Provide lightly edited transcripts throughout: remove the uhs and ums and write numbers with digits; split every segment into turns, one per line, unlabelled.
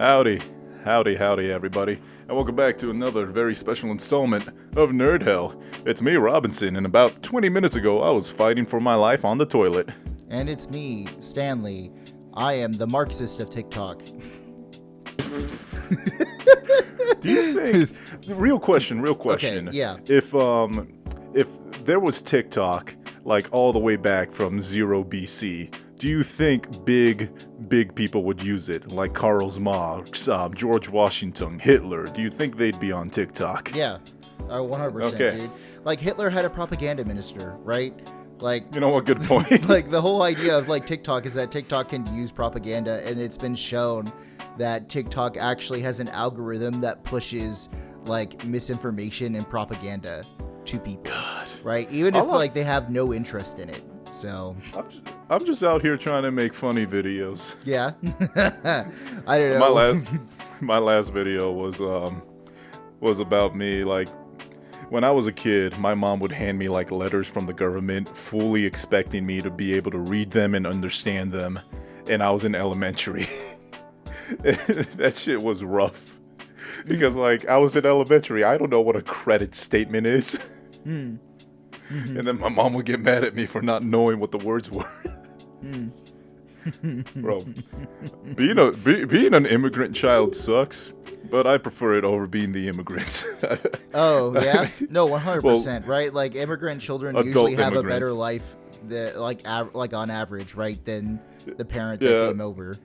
Howdy, howdy, everybody, and welcome back to another very special installment of Nerd Hell. It's me, Robinson, and about 20 minutes ago, I was fighting for my life on the toilet.
And it's me, Stanley. I am the Marxist of TikTok.
Do you think? Real question.
Okay, yeah.
If there was TikTok, like all the way back from 0 BC, do you think big people would use it? Like Karl Marx, George Washington, Hitler. Do you think they'd be on TikTok?
Yeah, 100%,
Okay.
dude. Like, Hitler had a propaganda minister, right? Like,
You know what? Good point.
like, the whole idea of, like, TikTok is that TikTok can use propaganda, and it's been shown that TikTok actually has an algorithm that pushes, like, misinformation and propaganda to people,
God.
right? Even if, like, they have no interest in it. So
I'm just out here trying to make funny videos.
yeah. I don't know.
My last video was about me. Like, when I was a kid, my mom would hand me like letters from the government, fully expecting me to be able to read them and understand them, and I was in elementary. That shit was rough because, like, I was in elementary. I don't know what a credit statement is.
Mm-hmm.
And then my mom would get mad at me for not knowing what the words were. Bro, being an immigrant child sucks, but I prefer it over being the immigrant.
Oh, yeah? No, 100%, right? Like, immigrant children usually have a better life, like on average, right, than the parent that came over.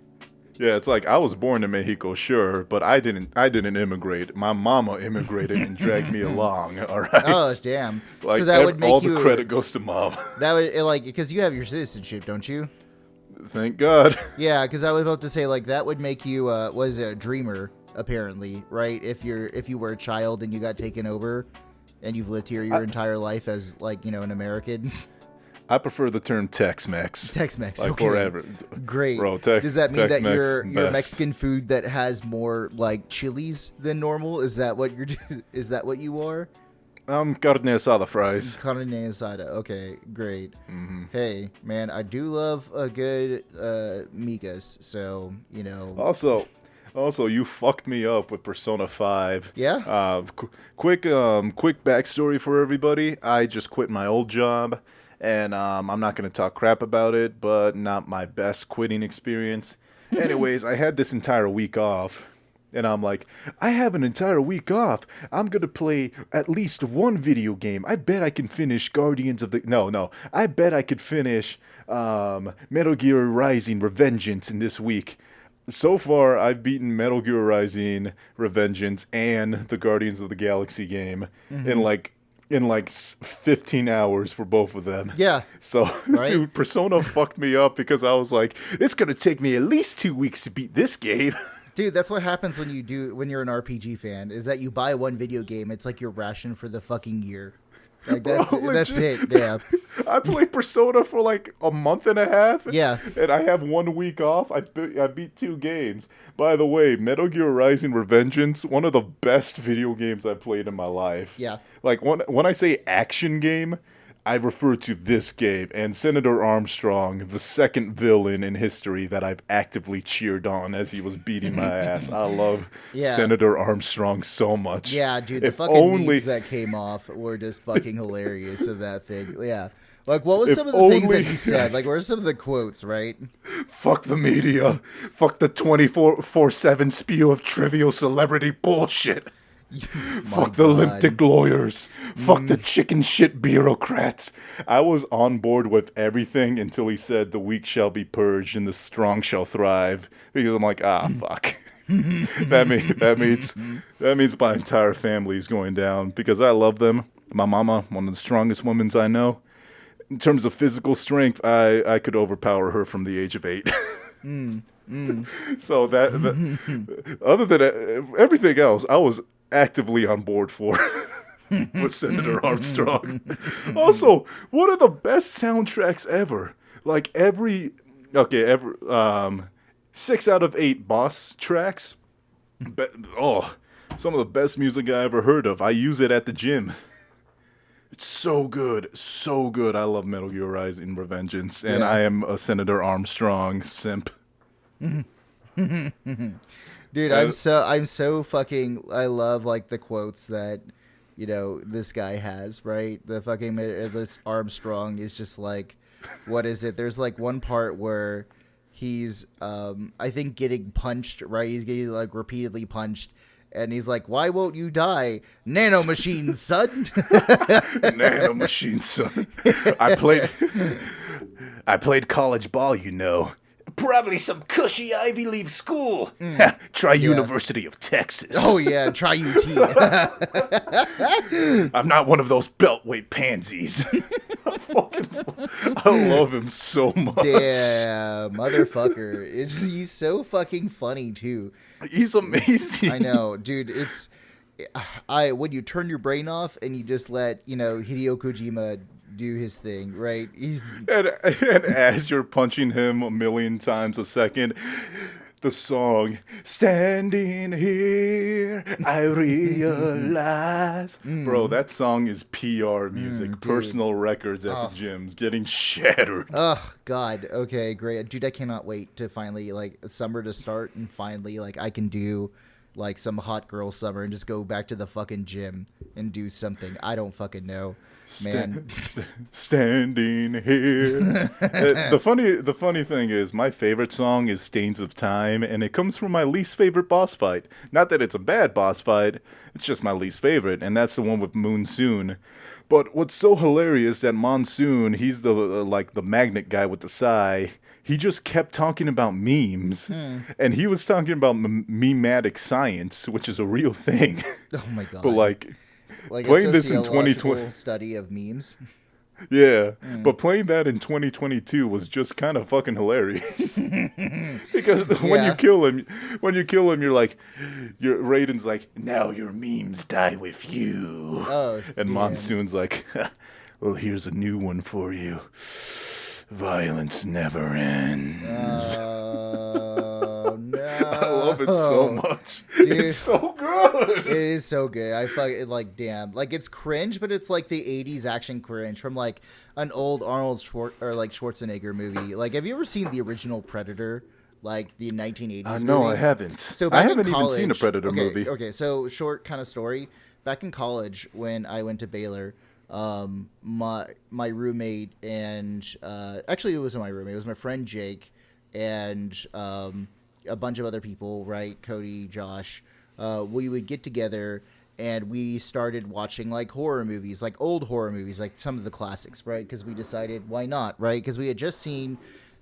Yeah, it's like, I was born in Mexico, sure, but I didn't immigrate. My mama immigrated and dragged me along, all right?
Oh, damn.
Like,
so that would make
all
you...
the credit goes to mom.
That would, like, because you have your citizenship, don't you?
Thank God.
Yeah, because I was about to say, like, that would make you, a dreamer, apparently, right? If you were a child and you got taken over and you've lived here your entire life as, like, an American...
I prefer the term Tex-Mex.
Tex-Mex,
like,
okay.
Forever.
Great.
Bro,
does that mean that you're
best.
Mexican food that has more, like, chilies than normal? Is that what is that what you are?
Carne asada fries.
Carne asada. Okay, great.
Mm-hmm.
Hey, man, I do love a good migas, so,
Also, you fucked me up with Persona 5.
Yeah?
Quick backstory for everybody. I just quit my old job, and I'm not going to talk crap about it, but not my best quitting experience. Anyways, I had this entire week off, and I'm like, I have an entire week off. I'm going to play at least one video game. I bet I can finish Guardians of the... No. I bet I could finish Metal Gear Rising: Revengeance in this week. So far, I've beaten Metal Gear Rising: Revengeance and the Guardians of the Galaxy game in like 15 hours for both of them.
Yeah.
So,
right?
Dude, Persona fucked me up because I was like, it's going to take me at least 2 weeks to beat this game.
Dude, that's what happens when you're an RPG fan, is that you buy one video game, it's like your ration for the fucking year. Like, that's it, yeah.
I played Persona for like a month and a half.
Yeah.
And I have 1 week off. I beat 2 games. By the way, Metal Gear Rising: Revengeance, one of the best video games I've played in my life.
Yeah.
Like, when I say action game, I refer to this game and Senator Armstrong, the second villain in history that I've actively cheered on as he was beating my ass. I love Senator Armstrong so much.
Yeah, dude, the fucking memes that came off were just fucking hilarious of that thing. Yeah. Like, what was some of the things that he said? Like, what are some of the quotes, right?
Fuck the media. Fuck the 24/7 spew of trivial celebrity bullshit. Fuck the lipstick lawyers. Fuck the chicken shit bureaucrats. I was on board with everything until he said the weak shall be purged and the strong shall thrive. Because I'm like, fuck. that means my entire family is going down because I love them. My mama, one of the strongest women I know. In terms of physical strength, I could overpower her from the age of 8. So that other than everything else, I was actively on board for with Senator Armstrong. Also, one of the best soundtracks ever. Like every 6 out of 8 boss tracks. Some of the best music I ever heard of. I use it at the gym. It's so good, so good. I love Metal Gear Rising: Revengeance, and I am a Senator Armstrong simp.
Dude, I'm so fucking, I love like the quotes that, this guy has, right? The fucking, this Armstrong is just like, what is it? There's like one part where he's, I think getting punched, right? He's getting like repeatedly punched. And he's like, why won't you die? Nanomachine, son.
Nanomachine, son. I played college ball, Probably some cushy Ivy League school. Try University of Texas.
Oh, yeah, try UT.
I'm not one of those beltway pansies. I love him so much.
Damn, motherfucker. He's so fucking funny, too.
He's amazing.
I know, dude. When you turn your brain off and you just let, Hideo Kojima do his thing, right?
And as you're punching him a million times a second, the song "Standing Here I Realize," bro, that song is PR music, personal records at the gyms getting shattered.
Oh God, okay, great, dude. I cannot wait to finally summer to start and finally I can do some hot girl summer and just go back to the fucking gym and do something. I don't fucking know. Man,
standing here. The funny thing is, my favorite song is "Stains of Time," and it comes from my least favorite boss fight. Not that it's a bad boss fight; it's just my least favorite, and that's the one with Monsoon. But what's so hilarious that Monsoon, he's the the magnet guy with the sigh. He just kept talking about memes, and he was talking about mematic science, which is a real thing.
Oh my God!
But
playing this in 2020 study of memes.
Yeah, but playing that in 2022 was just kind of fucking hilarious. Because when you kill him, you're like, Raiden's like, now your memes die with you.
Oh,
and Monsoon's like, well, here's a new one for you. Violence never ends.
Oh, no.
I love it so much.
Dude,
it's so good.
It is so good. I fucking damn. It's cringe, but it's the 80s action cringe from an old Arnold Schwarzenegger movie. Have you ever seen the original Predator? The 1980s
No,
movie?
I haven't.
So
I haven't even seen a Predator movie.
Okay, so short kind of story. Back in college when I went to Baylor, my roommate and actually it wasn't my roommate, it was my friend Jake and a bunch of other people, right? Cody, Josh. We would get together and we started watching horror movies, old horror movies, some of the classics, right? Because we decided why not, right? Because we had just seen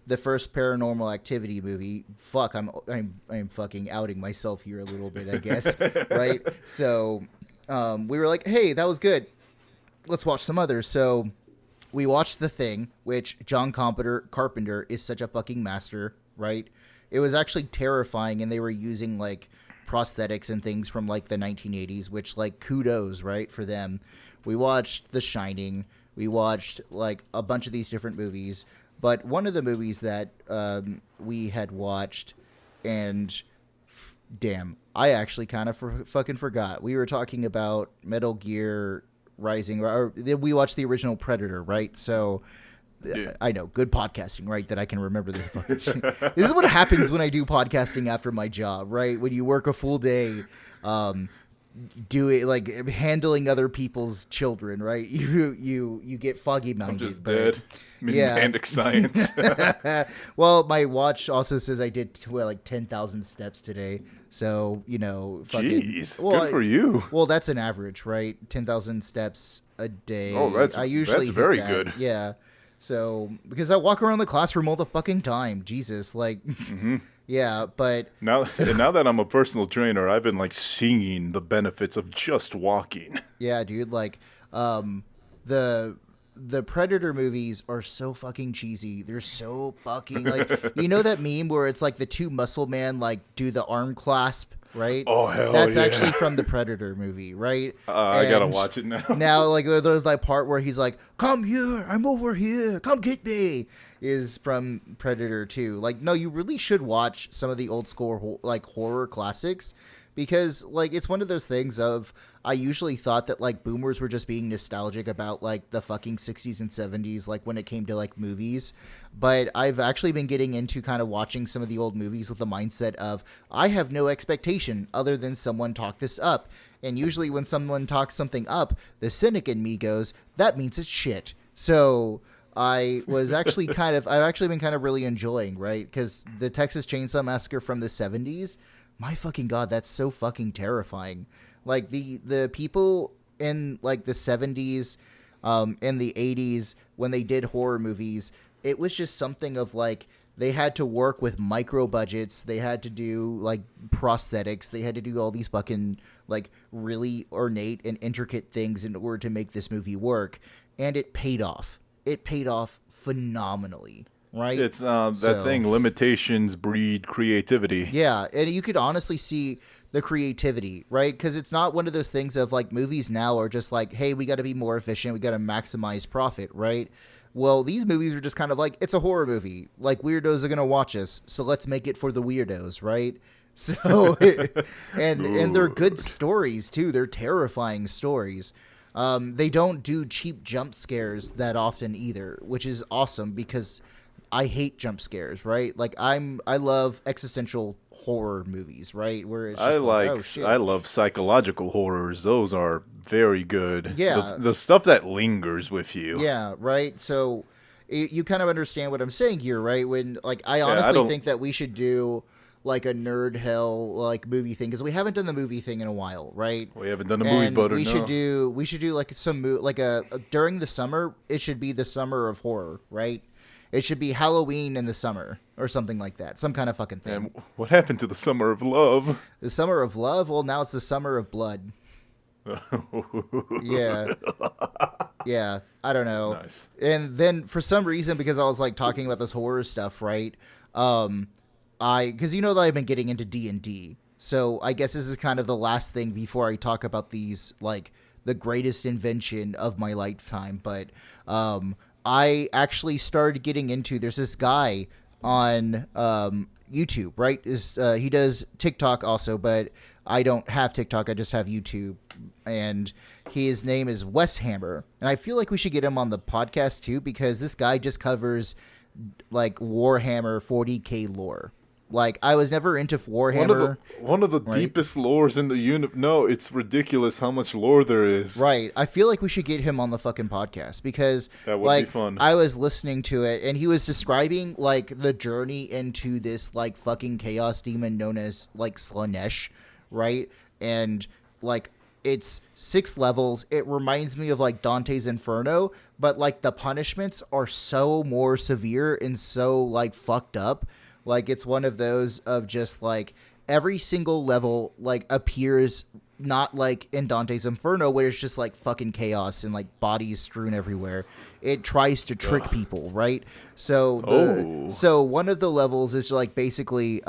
the first Paranormal Activity movie. Fuck, I'm fucking outing myself here a little bit, I guess, right? So we were like, hey, that was good. Let's watch some others. So we watched The Thing, which John Carpenter is such a fucking master, right? It was actually terrifying, and they were using prosthetics and things from the 1980s, which kudos, right, for them. We watched The Shining. We watched a bunch of these different movies, but one of the movies that we had watched, and damn, I actually kind of fucking forgot. We were talking about Metal Gear Rising, or we watched the original Predator, right? So yeah. I know, good podcasting, right? That I can remember this fucking shit. This is what happens when I do podcasting after my job, right? When you work a full day, handling other people's children, right? You get foggy minded.
I'm just dead. Mnemonic science.
Well, my watch also says I did 10,000 steps today. So, fucking,
jeez, good for you.
Well, that's an average, right? 10,000 steps a day.
Oh, that's very good.
Yeah. So, because I walk around the classroom all the fucking time. Jesus, yeah, but
now that I'm a personal trainer, I've been singing the benefits of just walking.
Yeah, dude, the Predator movies are so fucking cheesy. They're so fucking that meme where it's the two muscle man do the arm clasp, right?
Oh hell,
that's
yeah.
actually from the Predator movie, right?
I gotta watch it now.
Now, there's that part where he's like, "Come here, I'm over here, come get me," is from Predator 2. No, you really should watch some of the old school horror classics, because like it's one of those things of I usually thought that like boomers were just being nostalgic about like the fucking 60s and 70s like when it came to like movies, but I've actually been getting into kind of watching some of the old movies with the mindset of I have no expectation other than someone talk this up, and usually when someone talks something up, the cynic in me goes, that means it's shit. So I've actually been kind of really enjoying, right? Because the Texas Chainsaw Massacre from the 70s, my fucking God, that's so fucking terrifying. Like the people in like the 70s, and the 80s when they did horror movies, it was just something of like, they had to work with micro budgets. They had to do like prosthetics. They had to do all these fucking like really ornate and intricate things in order to make this movie work. And it paid off. It paid off phenomenally, right?
It's that thing, limitations breed creativity.
Yeah, and you could honestly see the creativity, right? Because it's not one of those things of like movies now are just like, hey, we got to be more efficient. We got to maximize profit, right? Well, these movies are just kind of like, it's a horror movie. Like, weirdos are going to watch us, so let's make it for the weirdos, right? So, and they're good stories, too. They're terrifying stories. They don't do cheap jump scares that often either, which is awesome because I hate jump scares, right? Like, I love existential horror movies, right? Where it's just oh, shit.
I love psychological horrors. Those are very good.
Yeah.
The stuff that lingers with you.
Yeah, right? So you kind of understand what I'm saying here, right? When like I honestly think that we should do like a nerd hell like movie thing, because we haven't done the movie thing in a while, right?
We haven't done a movie butter.
We should do like some like a during the summer. It should be the summer of horror, right? It should be Halloween in the summer or something like that. Some kind of fucking thing.
And what happened to the summer of love?
The summer of love? Well, now it's the summer of blood. Yeah. Yeah. I don't know.
Nice.
And then for some reason, because I was like talking about this horror stuff, right? Because you know that I've been getting into D&D. So I guess this is kind of the last thing before I talk about these, like the greatest invention of my lifetime. But, I actually started getting into, there's this guy on YouTube, right? He does TikTok also, but I don't have TikTok. I just have YouTube. And his name is Wes Hammer. And I feel like we should get him on the podcast too, because this guy just covers like Warhammer 40K lore. Like, I was never into Warhammer.
One of the
right?
deepest lores in the universe. No, it's ridiculous how much lore there is.
Right. I feel like we should get him on the fucking podcast because
that would
like,
be fun.
I was listening to it and he was describing like the journey into this like fucking chaos demon known as like Slanesh, right? And like it's 6 levels. It reminds me of like Dante's Inferno, but like the punishments are so more severe and so like fucked up. Like, it's one of those of just, like, every single level, like, appears not like in Dante's Inferno, where it's just, like, fucking chaos and, like, bodies strewn everywhere. It tries to trick people, right? So, so one of the levels is, like, basically,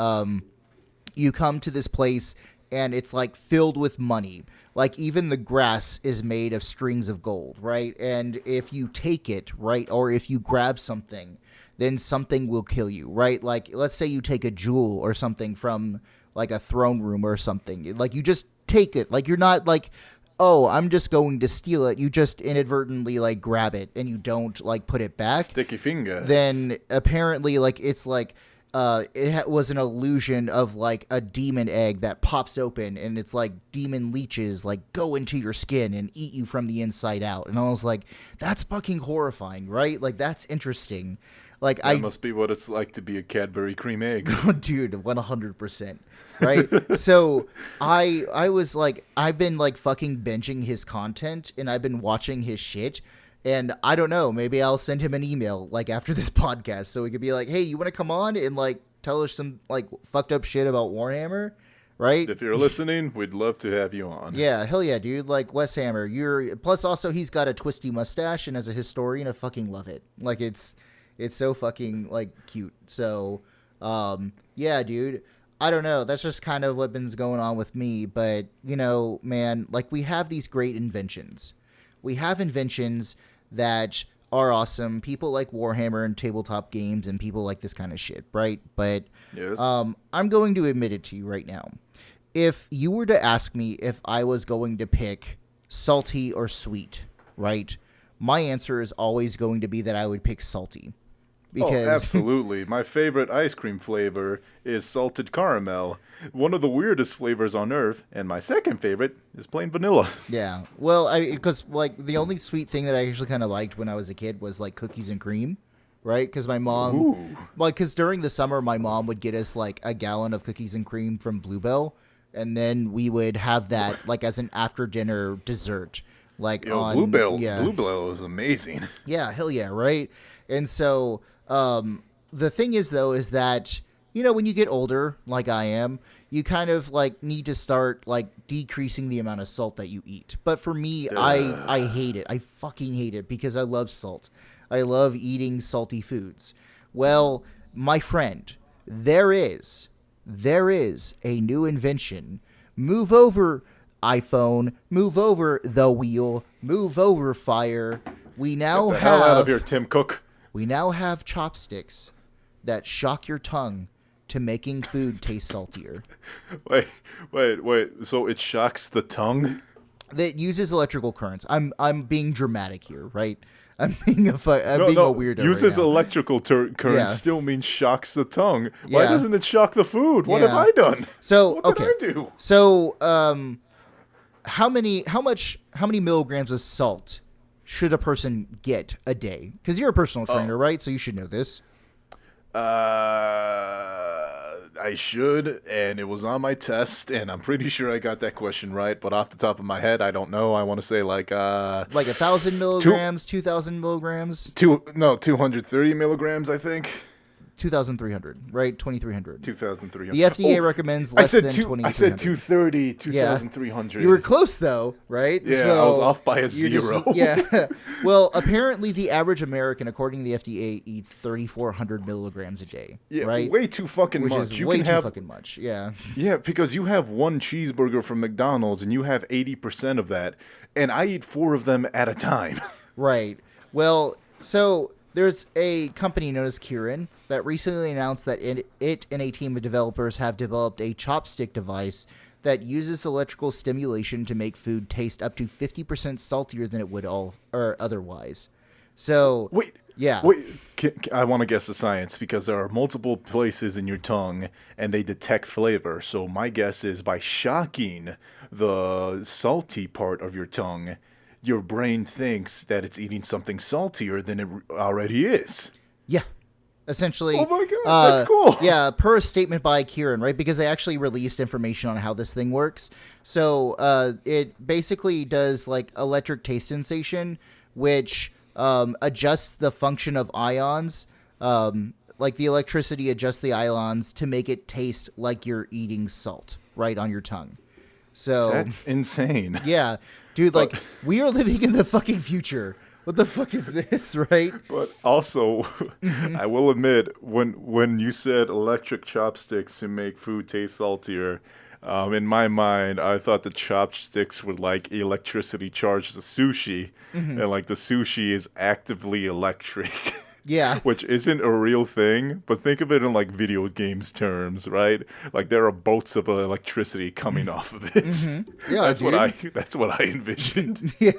you come to this place, and it's, like, filled with money. Like, even the grass is made of strings of gold, right? And if you take it, right, or if you grab something, then something will kill you, right? Like, let's say you take a jewel or something from, like, a throne room or something. Like, you just take it. Like, you're not, like, oh, I'm just going to steal it. You just inadvertently, like, grab it, and you don't, like, put it back.
Sticky finger.
Then, apparently, like, it's, like, was an illusion of, like, a demon egg that pops open, and it's, like, demon leeches, like, go into your skin and eat you from the inside out. And I was like, that's fucking horrifying, right? Like, that's interesting. Like,
that must be what it's like to be a Cadbury cream egg.
Dude, 100%. Right? So I was like, I've been like fucking binging his content and I've been watching his shit. And I don't know, maybe I'll send him an email like after this podcast so he could be like, hey, you want to come on and like tell us some like fucked up shit about Warhammer? Right?
If you're listening, we'd love to have you on.
Yeah, hell yeah, dude. Like, Wes Hammer, plus also he's got a twisty mustache, and as a historian, I fucking love it. Like, it's so fucking, like, cute. So, yeah, dude. I don't know. That's just kind of what's been going on with me. But, you know, man, like, we have these great inventions. We have inventions that are awesome. People like Warhammer and tabletop games and people like this kind of shit, right? But,
yes.
I'm going to admit it to you right now. if you were to ask me if I was going to pick salty or sweet, right? My answer is always going to be that I would pick salty. Because
absolutely. My favorite ice cream flavor is salted caramel, one of the weirdest flavors on earth, and my second favorite is plain vanilla.
Yeah. Well, because like the only sweet thing that I actually kind of liked when I was a kid was like cookies and cream, right? Because my mom, because during the summer my mom would get us like a gallon of cookies and cream from Bluebell, and then we would have that like as an after dinner dessert. Like
Bluebell was amazing.
Yeah, hell yeah, right? And so the thing is though is that when you get older like I am, you kind of like need to start like decreasing the amount of salt that you eat. But for me, I hate it. I fucking hate it because I love salt. I love eating salty foods. Well, my friend, there is a new invention. Move over, iPhone, move over the wheel, move over fire. We now
Get the hell out of here, Tim Cook.
We now have chopsticks that shock your tongue to making food taste saltier.
Wait. So it shocks the tongue?
That uses electrical currents. I'm being dramatic here, right? I'm being a weirdo.
Uses
right
electrical current still means shocks the tongue. Why
Yeah.
doesn't it shock the food? What have I done?
So
what
okay.
did I do?
So how many milligrams of salt should a person get a day? Because you're a personal trainer, right? So you should know this.
I should, and it was on my test, and I'm pretty sure I got that question right, but off the top of my head, I don't know. I want to say like
1,000 milligrams, 2,000 milligrams,
230 milligrams, I think.
2,300, right? 2,300.
2,300.
The FDA recommends less than 2,300.
I said 230, 2,300.
You were close though, right?
Yeah,
so
I was off by a zero.
Well, apparently the average American, according to the FDA, eats 3,400 milligrams a day.
Yeah,
right?
way too fucking
Which
much.
is way too fucking much. Yeah.
Yeah, because you have one cheeseburger from McDonald's and you have 80% of that, and I eat 4 of them at a time.
Right. Well, so there's a company known as Kirin that recently announced that it and a team of developers have developed a chopstick device that uses electrical stimulation to make food taste up to 50% saltier than it would otherwise. So
Wait.
Yeah.
I want to guess the science because there are multiple places in your tongue and they detect flavor. So my guess is by shocking the salty part of your tongue, your brain thinks that it's eating something saltier than it already is.
Yeah. Essentially.
Oh my God, that's cool.
Yeah, per a statement by Kirin, right? Because they actually released information on how this thing works. So it basically does like electric taste sensation, which adjusts the function of ions. Like the electricity adjusts the ions to make it taste like you're eating salt, right, on your tongue. So
That's insane.
Yeah. Dude, like, we are living in the fucking future. What the fuck is this, right?
But also, I will admit, when you said electric chopsticks to make food taste saltier, in my mind, I thought the chopsticks would like electricity charge the sushi, and like the sushi is actively electric.
Yeah.
Which isn't a real thing, but think of it in like video games terms, right? Like there are bolts of electricity coming off of it.
Yeah,
that's what I envisioned.
Yeah.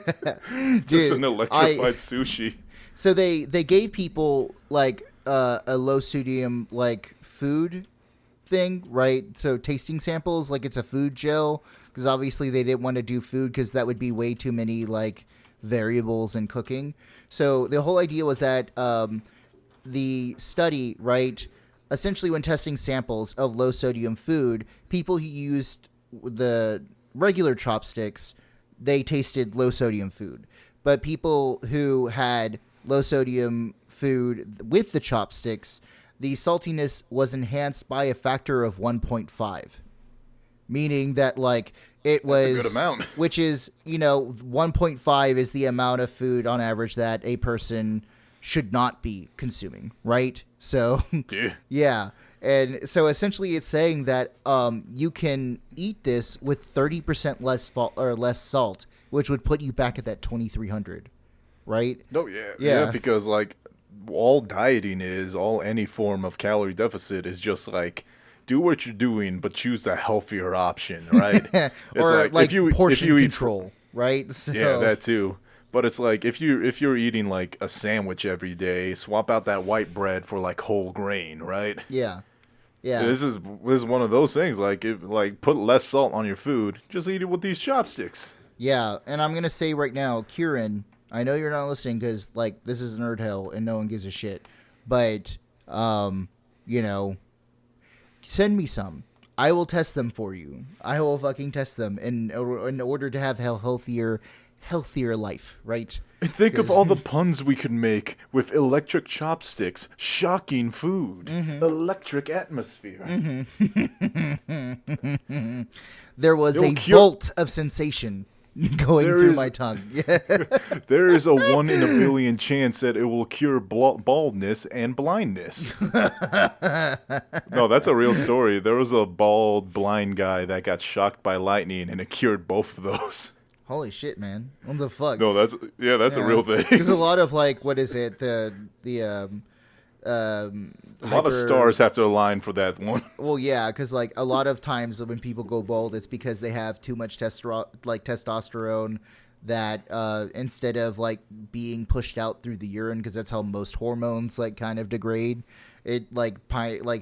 Just an electrified sushi.
So they gave people like a low sodium like food thing, right? So tasting samples, like it's a food gel, because obviously they didn't want to do food because that would be way too many like variables in cooking. So the whole idea was that the study, right, essentially when testing samples of low sodium food, people who used the regular chopsticks, they tasted low sodium food. But people who had low sodium food with the chopsticks, the saltiness was enhanced by a factor of 1.5. Meaning that like it was
That's a good amount.
Which is, 1.5 is the amount of food on average that a person should not be consuming, right? So yeah. And so essentially it's saying that you can eat this with 30% less salt, which would put you back at that 2,300, right?
No, yeah, because like all dieting is, all any form of calorie deficit is just like do what you're doing, but choose the healthier option, right?
Or like portion
if you
control, right? So,
yeah, that too. But it's like if you're eating like a sandwich every day, swap out that white bread for like whole grain, right?
yeah. Yeah.
This is one of those things. Like put less salt on your food. Just eat it with these chopsticks.
Yeah, and I'm gonna say right now, Kieran, I know you're not listening because like this is Nerd Hell and no one gives a shit, but you know, send me some. I will test them for you. I will fucking test them in order to have a healthier life, right?
And think of all the puns we could make with electric chopsticks, shocking food, electric atmosphere.
There was a bolt of sensation going through my tongue.
There is a 1 in a billion chance that it will cure baldness and blindness. No, that's a real story. There was a bald, blind guy that got shocked by lightning, and it cured both of those.
Holy shit, man! What the fuck?
No, that's a real thing.
There's a lot of like, what is it? A
lot of stars have to align for that one.
Well, yeah, because like a lot of times when people go bald, it's because they have too much testosterone that instead of like being pushed out through the urine, because that's how most hormones like kind of degrade, it like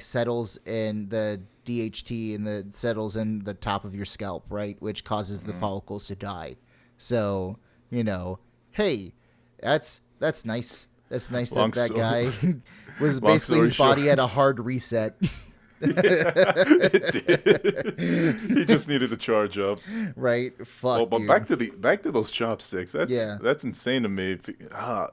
settles in the DHT and the settles in the top of your scalp, right, which causes the follicles to die. So hey, that's nice. That's nice that guy was basically his body had a hard reset.
It did. He just needed to charge up.
Right. Fuck.
Well, but
dude.
back to those chopsticks. That's insane to me.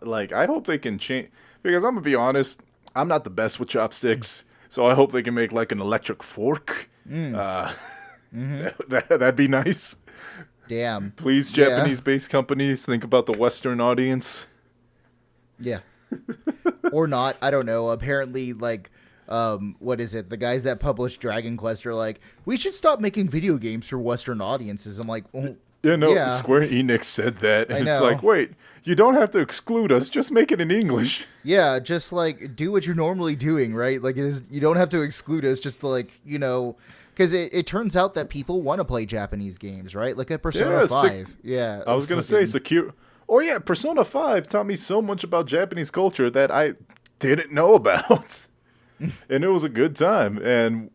Like I hope they can change, because I'm gonna be honest, I'm not the best with chopsticks. So I hope they can make like an electric fork. That'd be nice.
Damn.
Please, Japanese-based companies, think about the Western audience.
Yeah. Or not. I don't know. Apparently, like, what is it? The guys that publish Dragon Quest are like, we should stop making video games for Western audiences. I'm like, oh,
yeah. Square Enix said that. And it's like, wait, you don't have to exclude us. Just make it in English.
Yeah, just like do what you're normally doing, right? Like you don't have to exclude us just to like, because it turns out that people want to play Japanese games, right? Like at Persona 5. Yeah.
I was going to say Sekiro. Oh, yeah, Persona 5 taught me so much about Japanese culture that I didn't know about. And it was a good time. And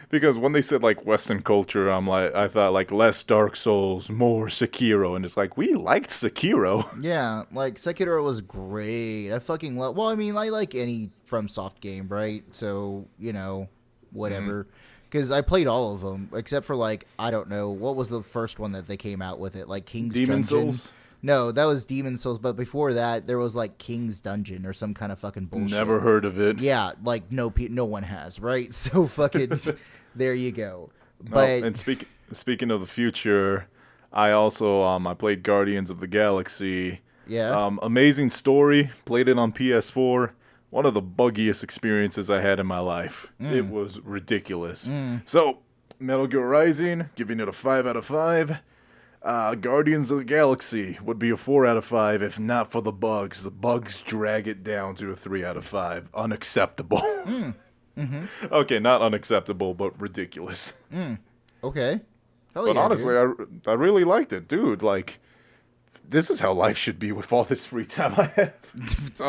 because when they said, like, Western culture, I thought, like, less Dark Souls, more Sekiro. And it's like, we liked Sekiro.
Yeah, like, Sekiro was great. I fucking love... Well, I mean, I like any FromSoft game, right? So, whatever. Because I played all of them, except for, like, I don't know, what was the first one that they came out with it? Like, King's
Demon
Dungeon?
Souls?
No, that was Demon Souls, but before that, there was, like, King's Dungeon or some kind of fucking bullshit.
Never heard of it.
Yeah, like, no one has, right? So, fucking, there you go.
But and speaking of the future, I also, I played Guardians of the Galaxy.
Yeah.
Amazing story. Played it on PS4. One of the buggiest experiences I had in my life. It was ridiculous. So, Metal Gear Rising, giving it a 5 out of 5. Guardians of the Galaxy would be a 4 out of 5 if not for the bugs. The bugs drag it down to a 3 out of 5. Unacceptable. Okay, not unacceptable, but ridiculous.
Okay. Hell
but
yeah,
honestly,
dude.
I really liked it. Dude, like, this is how life should be with all this free time I have. It's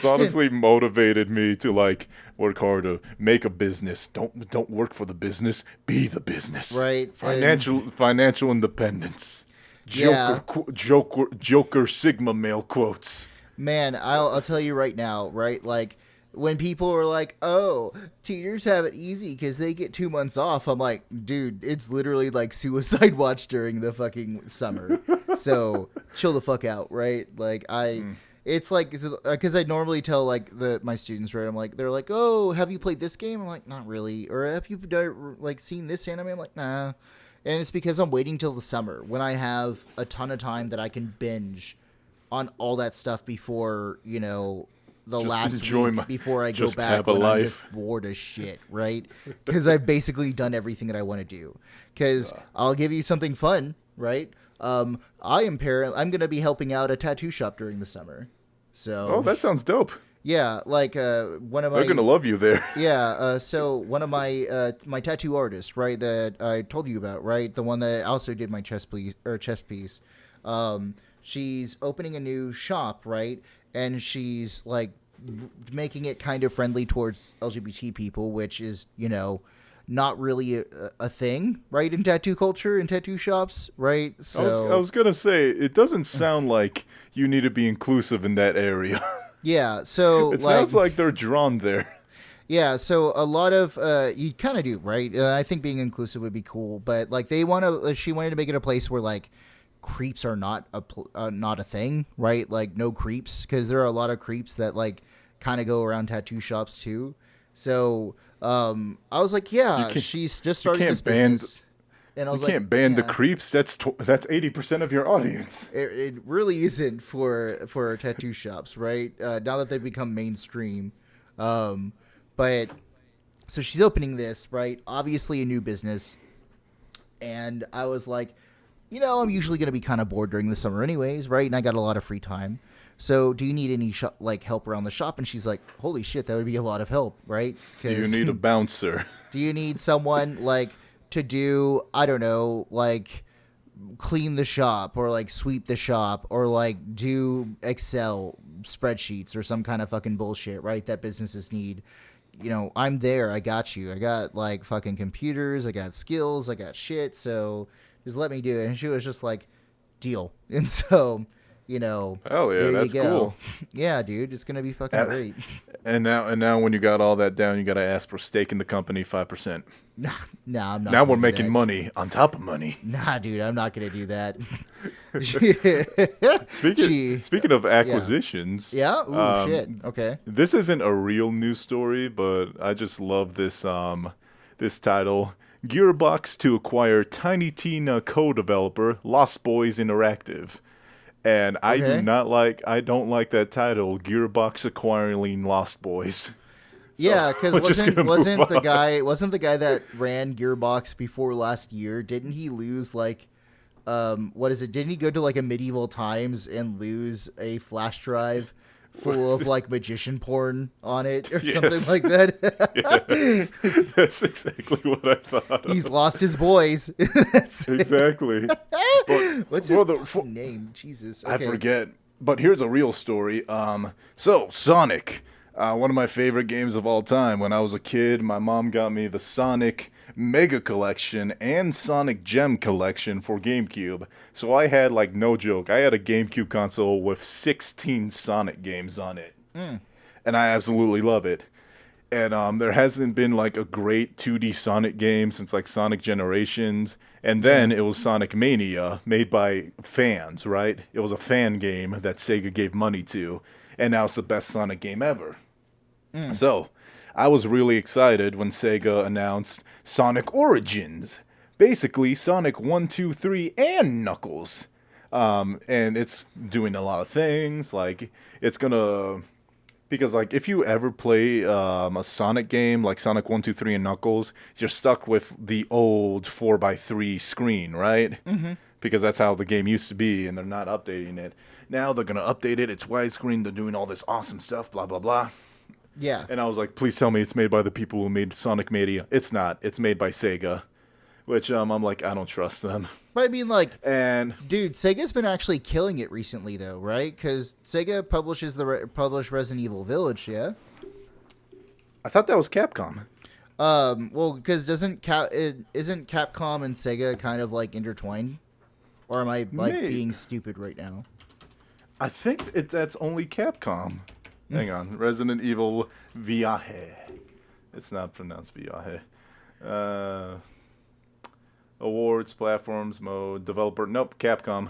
honestly motivated me to, like, work hard to make a business. Don't work for the business. Be the business.
Right.
Financial independence. Joker Sigma male quotes.
Man, I'll tell you right now, right? Like, when people are like, oh, teachers have it easy because they get 2 months off, I'm like, dude, it's literally like suicide watch during the fucking summer. So chill the fuck out, right? Like, it's like, because I normally tell like my students, right? I'm like, they're like, oh, have you played this game? I'm like, not really. Or have you like seen this anime? I'm like, nah. And it's because I'm waiting till the summer when I have a ton of time that I can binge on all that stuff before, the
just
last week before I go back when I'm just bored as shit, right? Because I've basically done everything that I want to do. Because I'll give you something fun, right? I'm going to be helping out a tattoo shop during the summer. So
that sounds dope.
Yeah, like one of my
They're gonna love you there.
yeah. So one of my tattoo artists, right, that I told you about, right, the one that also did my chest piece. She's opening a new shop, right, and she's like making it kind of friendly towards LGBT people, which is not really a thing, right, in tattoo culture, in tattoo shops, right? So
I was gonna say it doesn't sound like you need to be inclusive in that area.
yeah, so
It sounds like they're drawn there.
yeah, so a lot of you kind of do, right? I think being inclusive would be cool, but like she wanted to make it a place where like creeps are not not a thing, right? Like no creeps, because there are a lot of creeps that like kind of go around tattoo shops too. So I was like, yeah, she's just starting this business. And I was
You can't ban the
yeah.
creeps. That's 80% of your audience.
It really isn't for tattoo shops, right? Now that they've become mainstream. But so she's opening this, right? Obviously a new business. And I was like, I'm usually going to be kind of bored during the summer anyways, right? And I got a lot of free time. So do you need any help around the shop? And she's like, holy shit, that would be a lot of help, right?
You need a bouncer.
Do you need someone like to do, I don't know, like clean the shop or like sweep the shop or like do Excel spreadsheets or some kind of fucking bullshit, right? That businesses need. I'm there. I got you. I got like fucking computers. I got skills. I got shit. So just let me do it. And she was just like, deal. And so,
Hell yeah,
there
that's
you go.
cool.
Yeah, dude, it's gonna be fucking great.
And now, when you got all that down, you got to ask for stake in the company 5%.
Nah, I'm not.
Now we're
do
making
that.
money on top of money.
Nah, dude, I'm not gonna do that.
Speaking of acquisitions,
Yeah. Ooh, shit. Okay.
this isn't a real news story, but I just love this this title. Gearbox to acquire Tiny Tina co-developer Lost Boys Interactive. And I don't like that title, Gearbox acquiring Lost Boys.
Yeah, because
we're just gonna
wasn't
move
the guy that ran Gearbox before last year? Didn't he lose like what is it? Didn't he go to like a medieval times and lose a flash drive full of like magician porn on it or something like that?
Yes. That's exactly what I thought.
He's lost his boys.
Exactly.
What's his fucking name? Jesus. Okay.
I forget. But here's a real story. So Sonic, one of my favorite games of all time. When I was a kid, my mom got me the Sonic Mega Collection and Sonic Gem Collection for GameCube. So I had, like, no joke, I had a GameCube console with 16 Sonic games on it. And I absolutely love it. And there hasn't been, like, a great 2D Sonic game since, like, Sonic Generations. And then it was Sonic Mania, made by fans, right? It was a fan game that Sega gave money to. And now it's the best Sonic game ever. So, I was really excited when Sega announced Sonic Origins. Basically, Sonic 1, 2, 3, and Knuckles. And it's doing a lot of things. Like, it's gonna... Because, like, if you ever play a Sonic game, like Sonic 1, 2, 3, and Knuckles, you're stuck with the old 4x3 screen, right? Mm-hmm. Because that's how the game used to be, and they're not updating it. Now they're going to update it. It's widescreen. They're doing all this awesome stuff, blah, blah, blah.
Yeah.
And I was like, please tell me it's made by the people who made Sonic Mania. It's not. It's made by Sega. Which I'm like, I don't trust them.
But I mean, like,
and
dude, Sega's been actually killing it recently, though, right? Because Sega published Resident Evil Village, yeah.
I thought that was Capcom.
Well, because isn't Capcom and Sega kind of like intertwined, or am I like being stupid right now?
I think that's only Capcom. Hang on, Resident Evil Viaje. It's not pronounced Viaje. Awards, platforms, mode, developer. Nope, Capcom.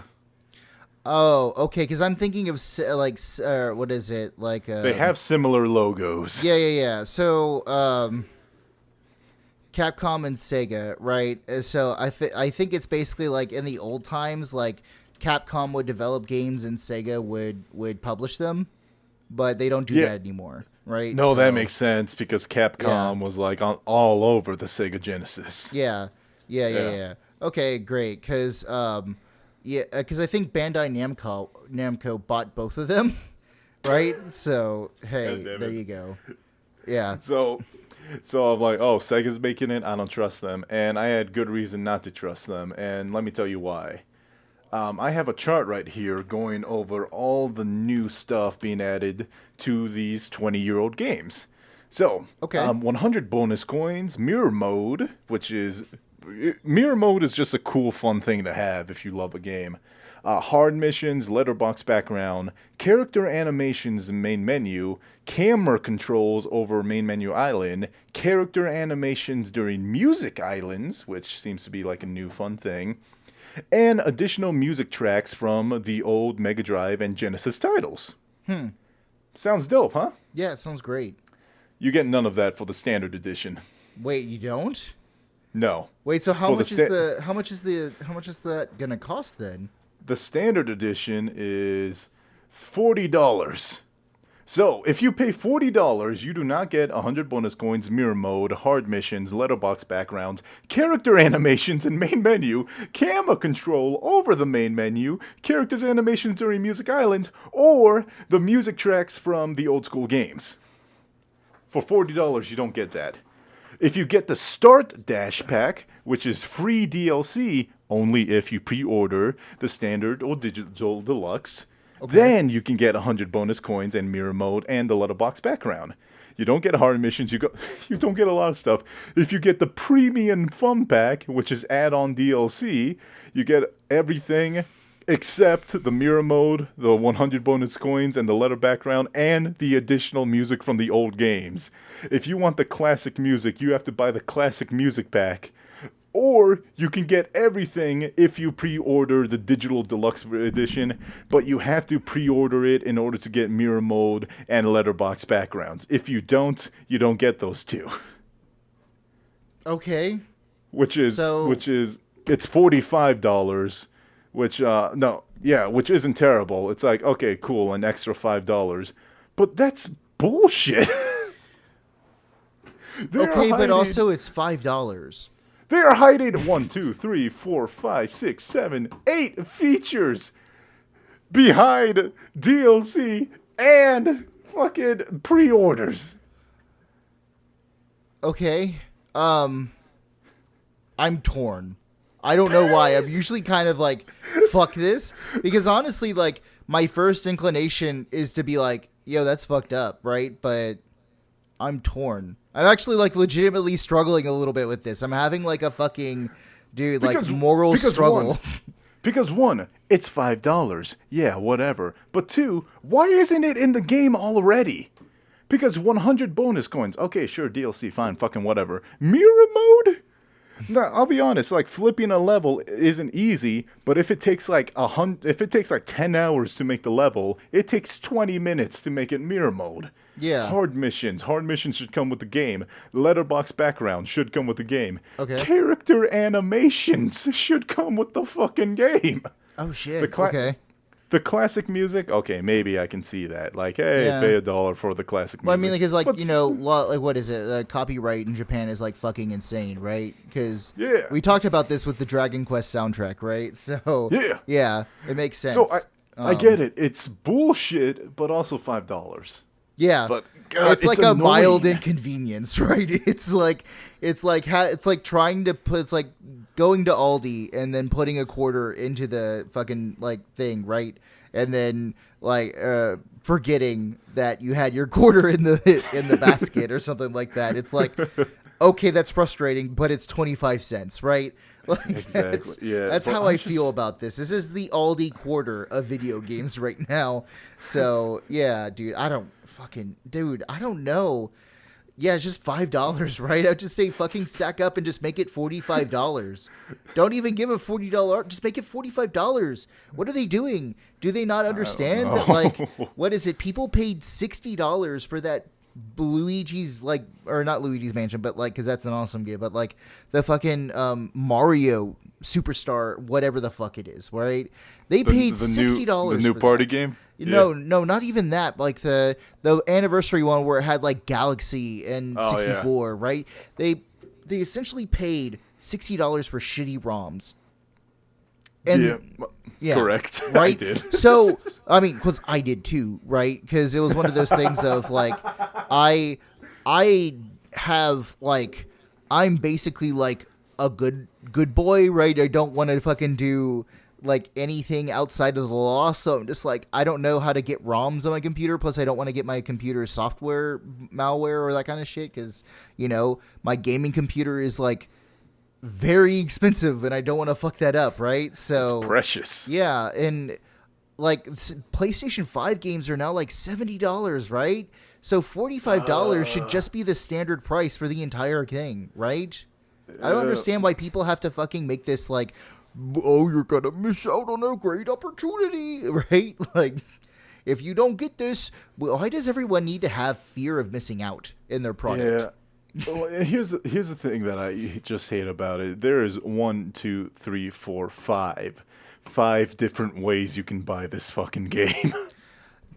Oh, okay. Because I'm thinking of what is it like?
They have similar logos.
Yeah. So, Capcom and Sega, right? So I think it's basically like in the old times, like Capcom would develop games and Sega would publish them, but they don't do that anymore, right?
No, that makes sense because Capcom was like all over the Sega Genesis.
Yeah. Okay, great. Because I think Bandai Namco bought both of them, right? So,
God
hey,
damn
there
it.
you go. Yeah.
So I'm like, oh, Sega's making it. I don't trust them, and I had good reason not to trust them. And let me tell you why. I have a chart right here going over all the new stuff being added to these 20-year-old games. So,
Okay.
100 bonus coins, mirror mode, mirror mode is just a cool, fun thing to have if you love a game. Hard missions, letterbox background, character animations in main menu, camera controls over main menu island, character animations during music islands, which seems to be like a new fun thing, and additional music tracks from the old Mega Drive and Genesis titles. Sounds dope, huh?
Yeah, it sounds great.
You get none of that for the standard edition.
Wait, you don't?
No.
Wait, so how
For the
much is how much is that gonna cost then?
The standard edition is $40. So, if you pay $40, you do not get 100 bonus coins, mirror mode, hard missions, letterbox backgrounds, character animations in main menu, camera control over the main menu, characters animations during Music Island, or the music tracks from the old school games. For $40, you don't get that. If you get the Start Dash Pack, which is free DLC only if you pre-order the standard or digital deluxe, then you can get 100 bonus coins and mirror mode and the letterbox background. You don't get hard missions. You don't get a lot of stuff. If you get the Premium Fun Pack, which is add-on DLC, you get everything except the mirror mode, the 100 bonus coins, and the letter background, and the additional music from the old games. If you want the classic music, you have to buy the classic music pack. Or you can get everything if you pre-order the digital deluxe edition, but you have to pre-order it in order to get mirror mode and letterbox backgrounds. If you don't get those two.
Okay.
Which is it's $45, which isn't terrible. It's like, okay, cool, an extra $5. But that's bullshit.
Okay, but also it's $5.
They are hiding 1, 2, 3, 4, 5, 6, 7, 8 features behind DLC and fucking pre-orders.
Okay. I'm torn. I don't know why. I'm usually kind of like, fuck this. Because honestly, like, my first inclination is to be like, yo, that's fucked up, right? But I'm torn. I'm actually, like, legitimately struggling a little bit with this. I'm having, like, a fucking, dude, like, moral struggle.
Because one, it's $5. Yeah, whatever. But two, why isn't it in the game already? Because 100 bonus coins. Okay, sure, DLC, fine, fucking whatever. Mirror mode? No, I'll be honest, like, flipping a level isn't easy, but if it takes like 10 hours to make the level, it takes 20 minutes to make it mirror mode.
Yeah.
Hard missions should come with the game. Letterbox background should come with the game.
Okay.
Character animations should come with the fucking game.
Oh shit. Okay.
The classic music, okay, maybe I can see that. Like, hey,
Yeah.
pay $1 for the classic music.
Well, I mean, because, like,
But-
like, what is it? Copyright in Japan is, like, fucking insane, right? Because
Yeah.
we talked about this with the Dragon Quest soundtrack, right? So,
Yeah.
it makes sense.
So I get it. It's bullshit, but also $5.
Yeah,
But God,
it's like a
annoying.
mild inconvenience, right? It's like trying to put, it's like going to Aldi and then putting a quarter into the fucking like thing, right? And then like forgetting that you had your quarter in the basket or something like that. It's like, okay, that's frustrating, but it's 25 cents, right? Like,
Exactly.
That's
But
how
I'm
I feel about this. This is the Aldi quarter of video games right now. So yeah, dude, I don't know. Yeah, it's just $5, right? I'd just say fucking sack up and just make it $45. Don't even give a $40. Just make it $45. What are they doing? Do they not understand that, like, what is it? People paid $60 for that Luigi's, like, or not Luigi's Mansion, but like, because that's an awesome game, but like the fucking Mario Superstar, whatever the fuck it is, right? They paid $60.
The new
for
party
that.
game?
No, not even that. Like the anniversary one where it had like Galaxy and 64, right? They essentially paid $60 for shitty ROMs. And yeah,
correct.
Right?
I did.
So, I mean, because I did too, right? Because it was one of those things of like, I have like, I'm basically like a good boy, right? I don't want to fucking do like anything outside of the law, so I'm just like, I don't know how to get ROMs on my computer, plus I don't want to get my computer software malware or that kind of shit, because, you know, my gaming computer is like very expensive and I don't want to fuck that up, right? So
it's precious.
Yeah, and like PlayStation 5 games are now like $70, right? So $45 should just be the standard price for the entire thing, right? I don't understand why people have to fucking make this like, oh, you're gonna miss out on a great opportunity, right? Like, if you don't get this, why does everyone need to have fear of missing out in their product?
Yeah. Well, here's the thing that I just hate about it. There is 1, 2, 3, 4, 5 different ways you can buy this fucking game.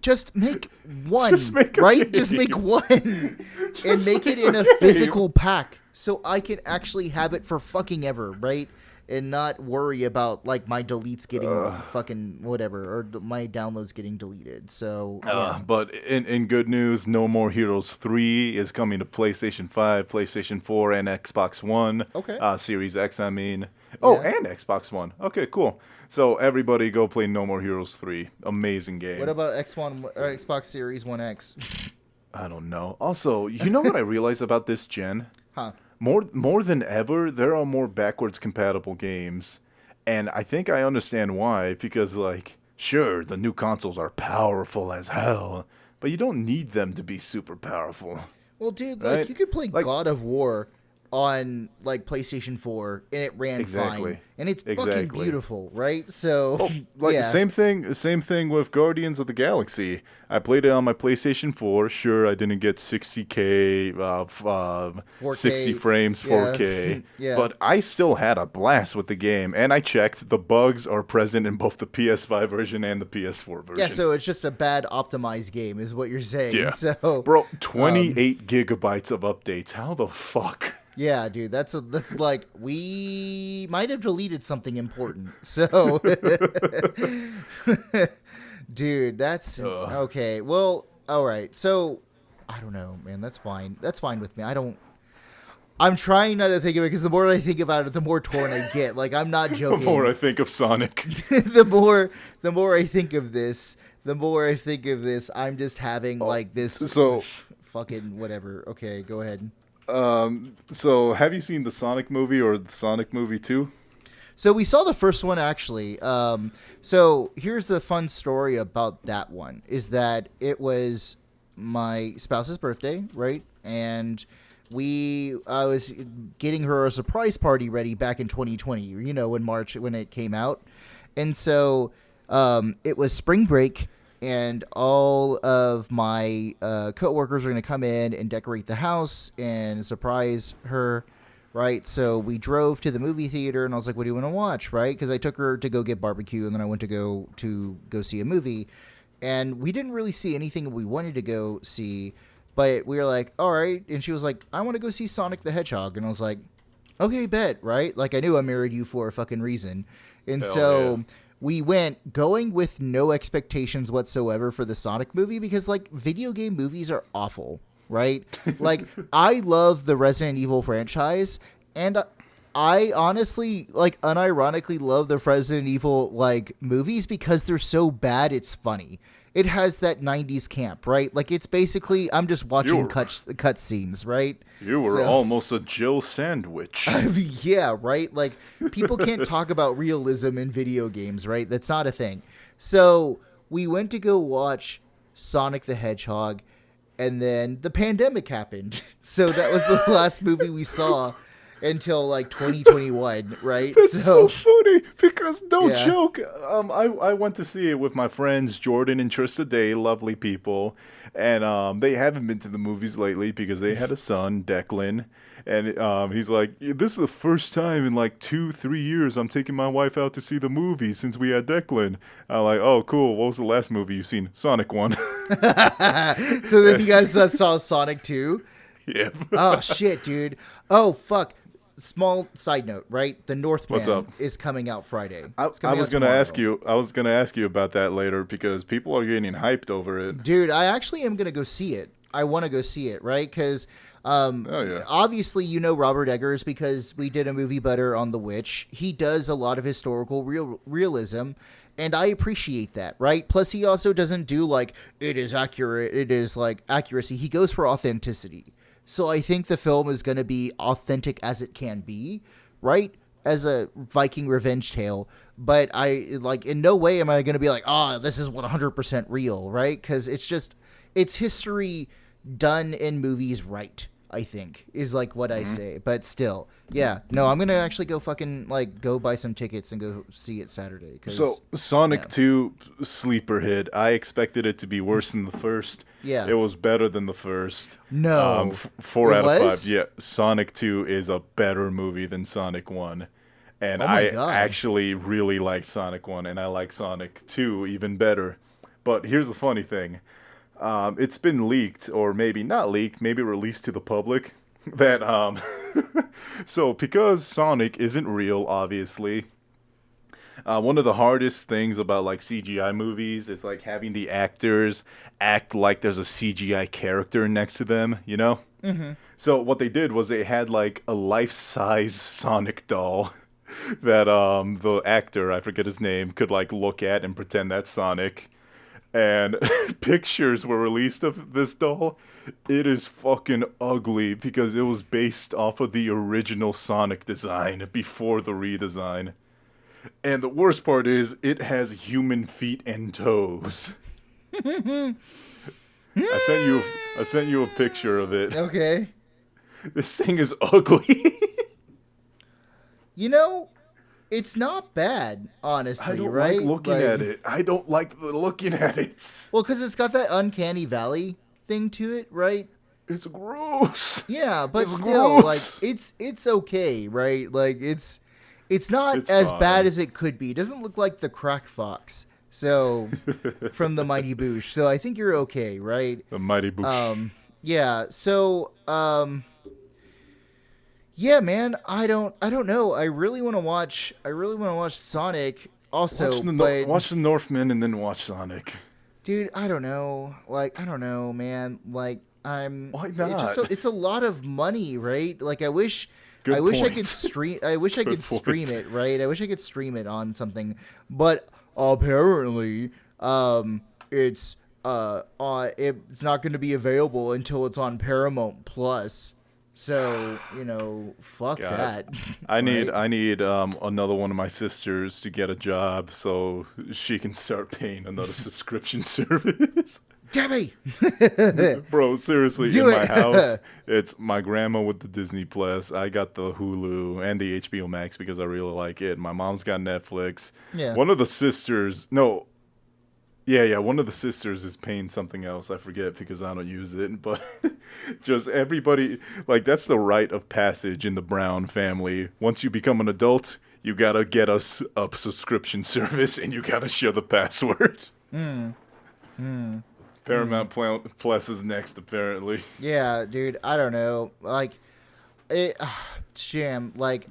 Just make one,
Just make a
right?
game.
Just make one and make it in a physical pack so I can actually have it for fucking ever, right? And not worry about like my deletes getting fucking whatever, or my downloads getting deleted. So, yeah.
But in good news, No More Heroes 3 is coming to PlayStation 5, PlayStation 4, and Xbox One.
Okay.
Series X, I mean. Oh,
Yeah.
and Xbox One. Okay, cool. So everybody go play No More Heroes 3. Amazing game.
What about Xbox Series 1X?
I don't know. Also, you know what I realized about this gen?
Huh.
More than ever, there are more backwards compatible games. And I think I understand why. Because, like, sure, the new consoles are powerful as hell. But you don't need them to be super powerful.
Well, dude,
Right?
like you could play
Like-
God of War on like PlayStation 4 and it ran
Exactly.
fine, and it's fucking
Exactly.
beautiful, right? So
Like
yeah.
same thing with Guardians of the Galaxy. I played it on my PlayStation 4. Sure, I didn't get 60K, 60 frames,
Yeah.
4K.
Yeah.
But I still had a blast with the game. And I checked, the bugs are present in both the PS5 version and the PS4 version.
Yeah, so it's just a bad optimized game, is what you're saying.
Yeah.
So,
Bro, 28 gigabytes of updates. How the fuck?
yeah, dude, that's like we might have deleted something important. So, dude, that's okay. Well, all right. So, I don't know, man. That's fine. That's fine with me. I'm trying not to think of it because the more I think about it, the more torn I get. Like, I'm not
The
joking.
more I think of Sonic.
the more I think of this, I'm just having like this
So,
fucking whatever. Okay, go ahead.
so have you seen the Sonic movie or the Sonic movie 2?
So we saw the first one actually. So here's the fun story about that one is that it was my spouse's birthday, right? And I was getting her a surprise party ready back in 2020, you know, in March when it came out. And so it was spring break, and all of my coworkers are going to come in and decorate the house and surprise her, right? So we drove to the movie theater, and I was like, what do you want to watch, right? Because I took her to go get barbecue, and then I went to go see a movie. And we didn't really see anything we wanted to go see, but we were like, all right. And she was like, I want to go see Sonic the Hedgehog. And I was like, okay, bet, right? Like, I knew I married you for a fucking reason. And
Hell
so
yeah.
we went going with no expectations whatsoever for the Sonic movie because, like, video game movies are awful, right? Like, I love the Resident Evil franchise, and I honestly, like, unironically love the Resident Evil, like, movies because they're so bad it's funny. It has that 90s camp, right? Like, it's basically, I'm just watching cut scenes, right?
You were almost a Jill sandwich.
Yeah, right? Like, people can't talk about realism in video games, right? That's not a thing. So we went to go watch Sonic the Hedgehog, and then the pandemic happened. So that was the last movie we saw until like 2021, right?
That's so funny because no
Yeah.
joke. I went to see it with my friends Jordan and Trista Day, lovely people, and they haven't been to the movies lately because they had a son, Declan, and he's like, this is the first time in like 2-3 years I'm taking my wife out to see the movie since we had Declan. I'm like, oh cool. What was the last movie you seen? Sonic 1.
So then you guys saw Sonic 2?
Yeah.
Oh shit, dude. Oh fuck. small side note, right? The
What's
Northman
up?
is coming out Friday.
I
It's coming
was
out
gonna
tomorrow.
ask you. I was gonna ask you about that later because people are getting hyped over it.
Dude, I actually am gonna go see it. I want to go see it, right? Because
Oh yeah.
obviously you know Robert Eggers because we did a movie Butter on The Witch. He does a lot of historical realism, and I appreciate that, right? Plus, he also doesn't do like it is accurate. It is like accuracy. He goes for authenticity. So I think the film is going to be authentic as it can be, right? As a Viking revenge tale, but I like in no way am I going to be like, oh, this is 100% real, right? Because it's history done in movies right, I think, is like what I say. But still, yeah. No, I'm going to actually go fucking like go buy some tickets and go see it Saturday.
So Sonic 2 sleeper hit. I expected it to be worse than the first.
Yeah.
It was better than the first.
No.
4
It
out of
was?
5. Yeah, Sonic 2 is a better movie than Sonic 1. And
Oh my
I
God.
actually really like Sonic 1 and I like Sonic 2 even better. But here's the funny thing. It's been leaked, or maybe not leaked, maybe released to the public, that, so because Sonic isn't real, obviously, one of the hardest things about, like, CGI movies is, like, having the actors act like there's a CGI character next to them, you know? Mm-hmm. So what they did was they had, like, a life-size Sonic doll that, the actor, I forget his name, could, like, look at and pretend that's Sonic. And pictures were released of this doll. It is fucking ugly because it was based off of the original Sonic design before the redesign. And the worst part is it has human feet and toes. I sent you a picture of it.
Okay.
This thing is ugly.
You know, it's not bad, honestly,
I don't
right?
like looking at it. I don't like looking at it.
Well, because it's got that uncanny valley thing to it, right?
It's gross.
Yeah, but
It's
still,
gross.
like it's okay, right? Like it's not
It's
as
fine.
bad as it could be. It doesn't look like the Crack Fox, so from the Mighty Boosh. So I think you're okay, right?
The Mighty Boosh.
Yeah. So yeah, man. I don't know. I really want to watch Sonic. Also,
Watch the Northman and then watch Sonic.
dude, I don't know. Like, I don't know, man. Like,
Why
it's
not?
it's a lot of money, right? Like, I wish
Good
I
point.
could stream. I wish I
Good
could stream
point.
it, right? I wish I could stream it on something, but apparently, it's not going to be available until it's on Paramount Plus. So fuck
God.
that.
I need
right?
another one of my sisters to get a job so she can start paying another subscription service.
Gabby.
Bro, seriously,
Do
in
it.
my house, it's my grandma with the Disney Plus. I got the Hulu and the HBO Max because I really like it. My mom's got Netflix.
Yeah.
One of the sisters, no, yeah, one of the sisters is paying something else. I forget because I don't use it. But just everybody, like, that's the rite of passage in the Brown family. Once you become an adult, you gotta get us a subscription service and you gotta share the password. Paramount Plus is next, apparently.
Yeah, dude, I don't know. Like, Jam, like,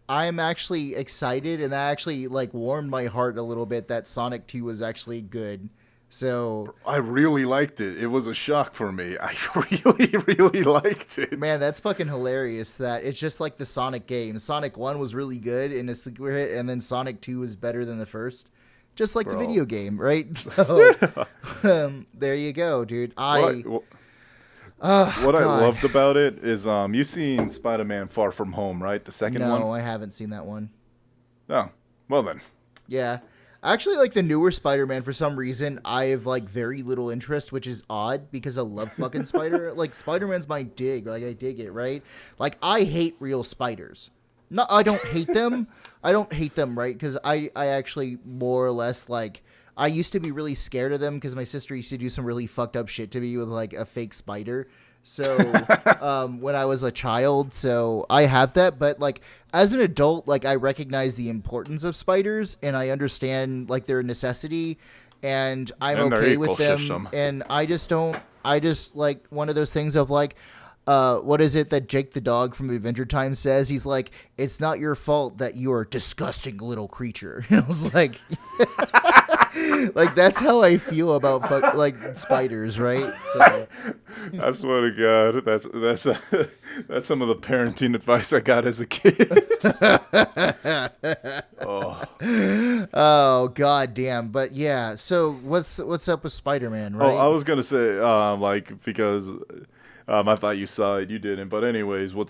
I'm actually excited, and that actually, like, warmed my heart a little bit that Sonic 2 was actually good. So,
I really liked it. It was a shock for me. I really liked it.
man, that's fucking hilarious that it's just like the Sonic games. Sonic 1 was really good and a sleeper hit, and then Sonic 2 was better than the first. Just like the
Bro.
video game, right? So, there you go, dude.
What I
God.
loved about it is you've seen Spider-Man Far From Home, right? The second one?
No, I haven't seen that one.
Oh, well then.
Yeah. Actually, like the newer Spider-Man, for some reason, I have like very little interest, which is odd because I love fucking Spider-Man's my dig. Like, I dig it, right? Like, I hate real spiders. No, I don't hate them. I don't hate them, right? Because I actually more or less like, I used to be really scared of them because my sister used to do some really fucked up shit to me with like a fake spider. So when I was a child, so I have that. But like as an adult, like I recognize the importance of spiders and I understand like their necessity and I'm
And their
okay with them.
ecosystem.
And I just like one of those things of like, what is it that Jake the dog from Adventure Time says? He's like, it's not your fault that you are a disgusting little creature. And I was like, like, that's how I feel about like spiders, right? So
I swear to God, that's some of the parenting advice I got as a kid.
Oh god damn. But yeah, so what's up with Spider-Man, right?
Oh, I was gonna say, because I thought you saw it, you didn't. But anyways, what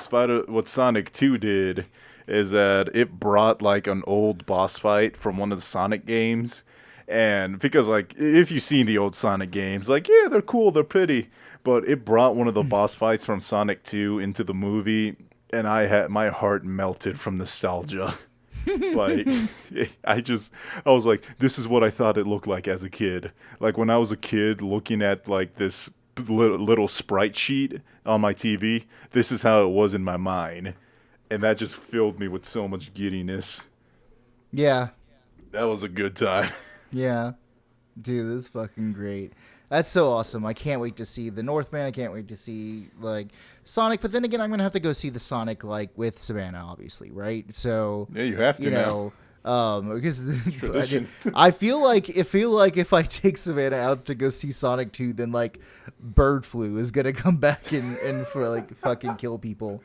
Sonic 2 did is that it brought like an old boss fight from one of the Sonic games. And because like if you've seen the old Sonic games, like yeah, they're cool, they're pretty, but it brought one of the boss fights from Sonic 2 into the movie, and my heart melted from nostalgia. Like I was like, this is what I thought it looked like as a kid. Like when I was a kid looking at like this little sprite sheet on my TV, this is how it was in my mind, and that just filled me with so much giddiness.
Yeah,
that was a good time.
Yeah, dude, this is fucking great. That's so awesome. I can't wait to see the Northman. I can't wait to see like Sonic. But then again, I'm gonna have to go see the Sonic like with Savannah, obviously, right? So
yeah, you have to
know. Because I feel like if I take Savannah out to go see Sonic 2, then like bird flu is gonna come back and for like fucking kill people.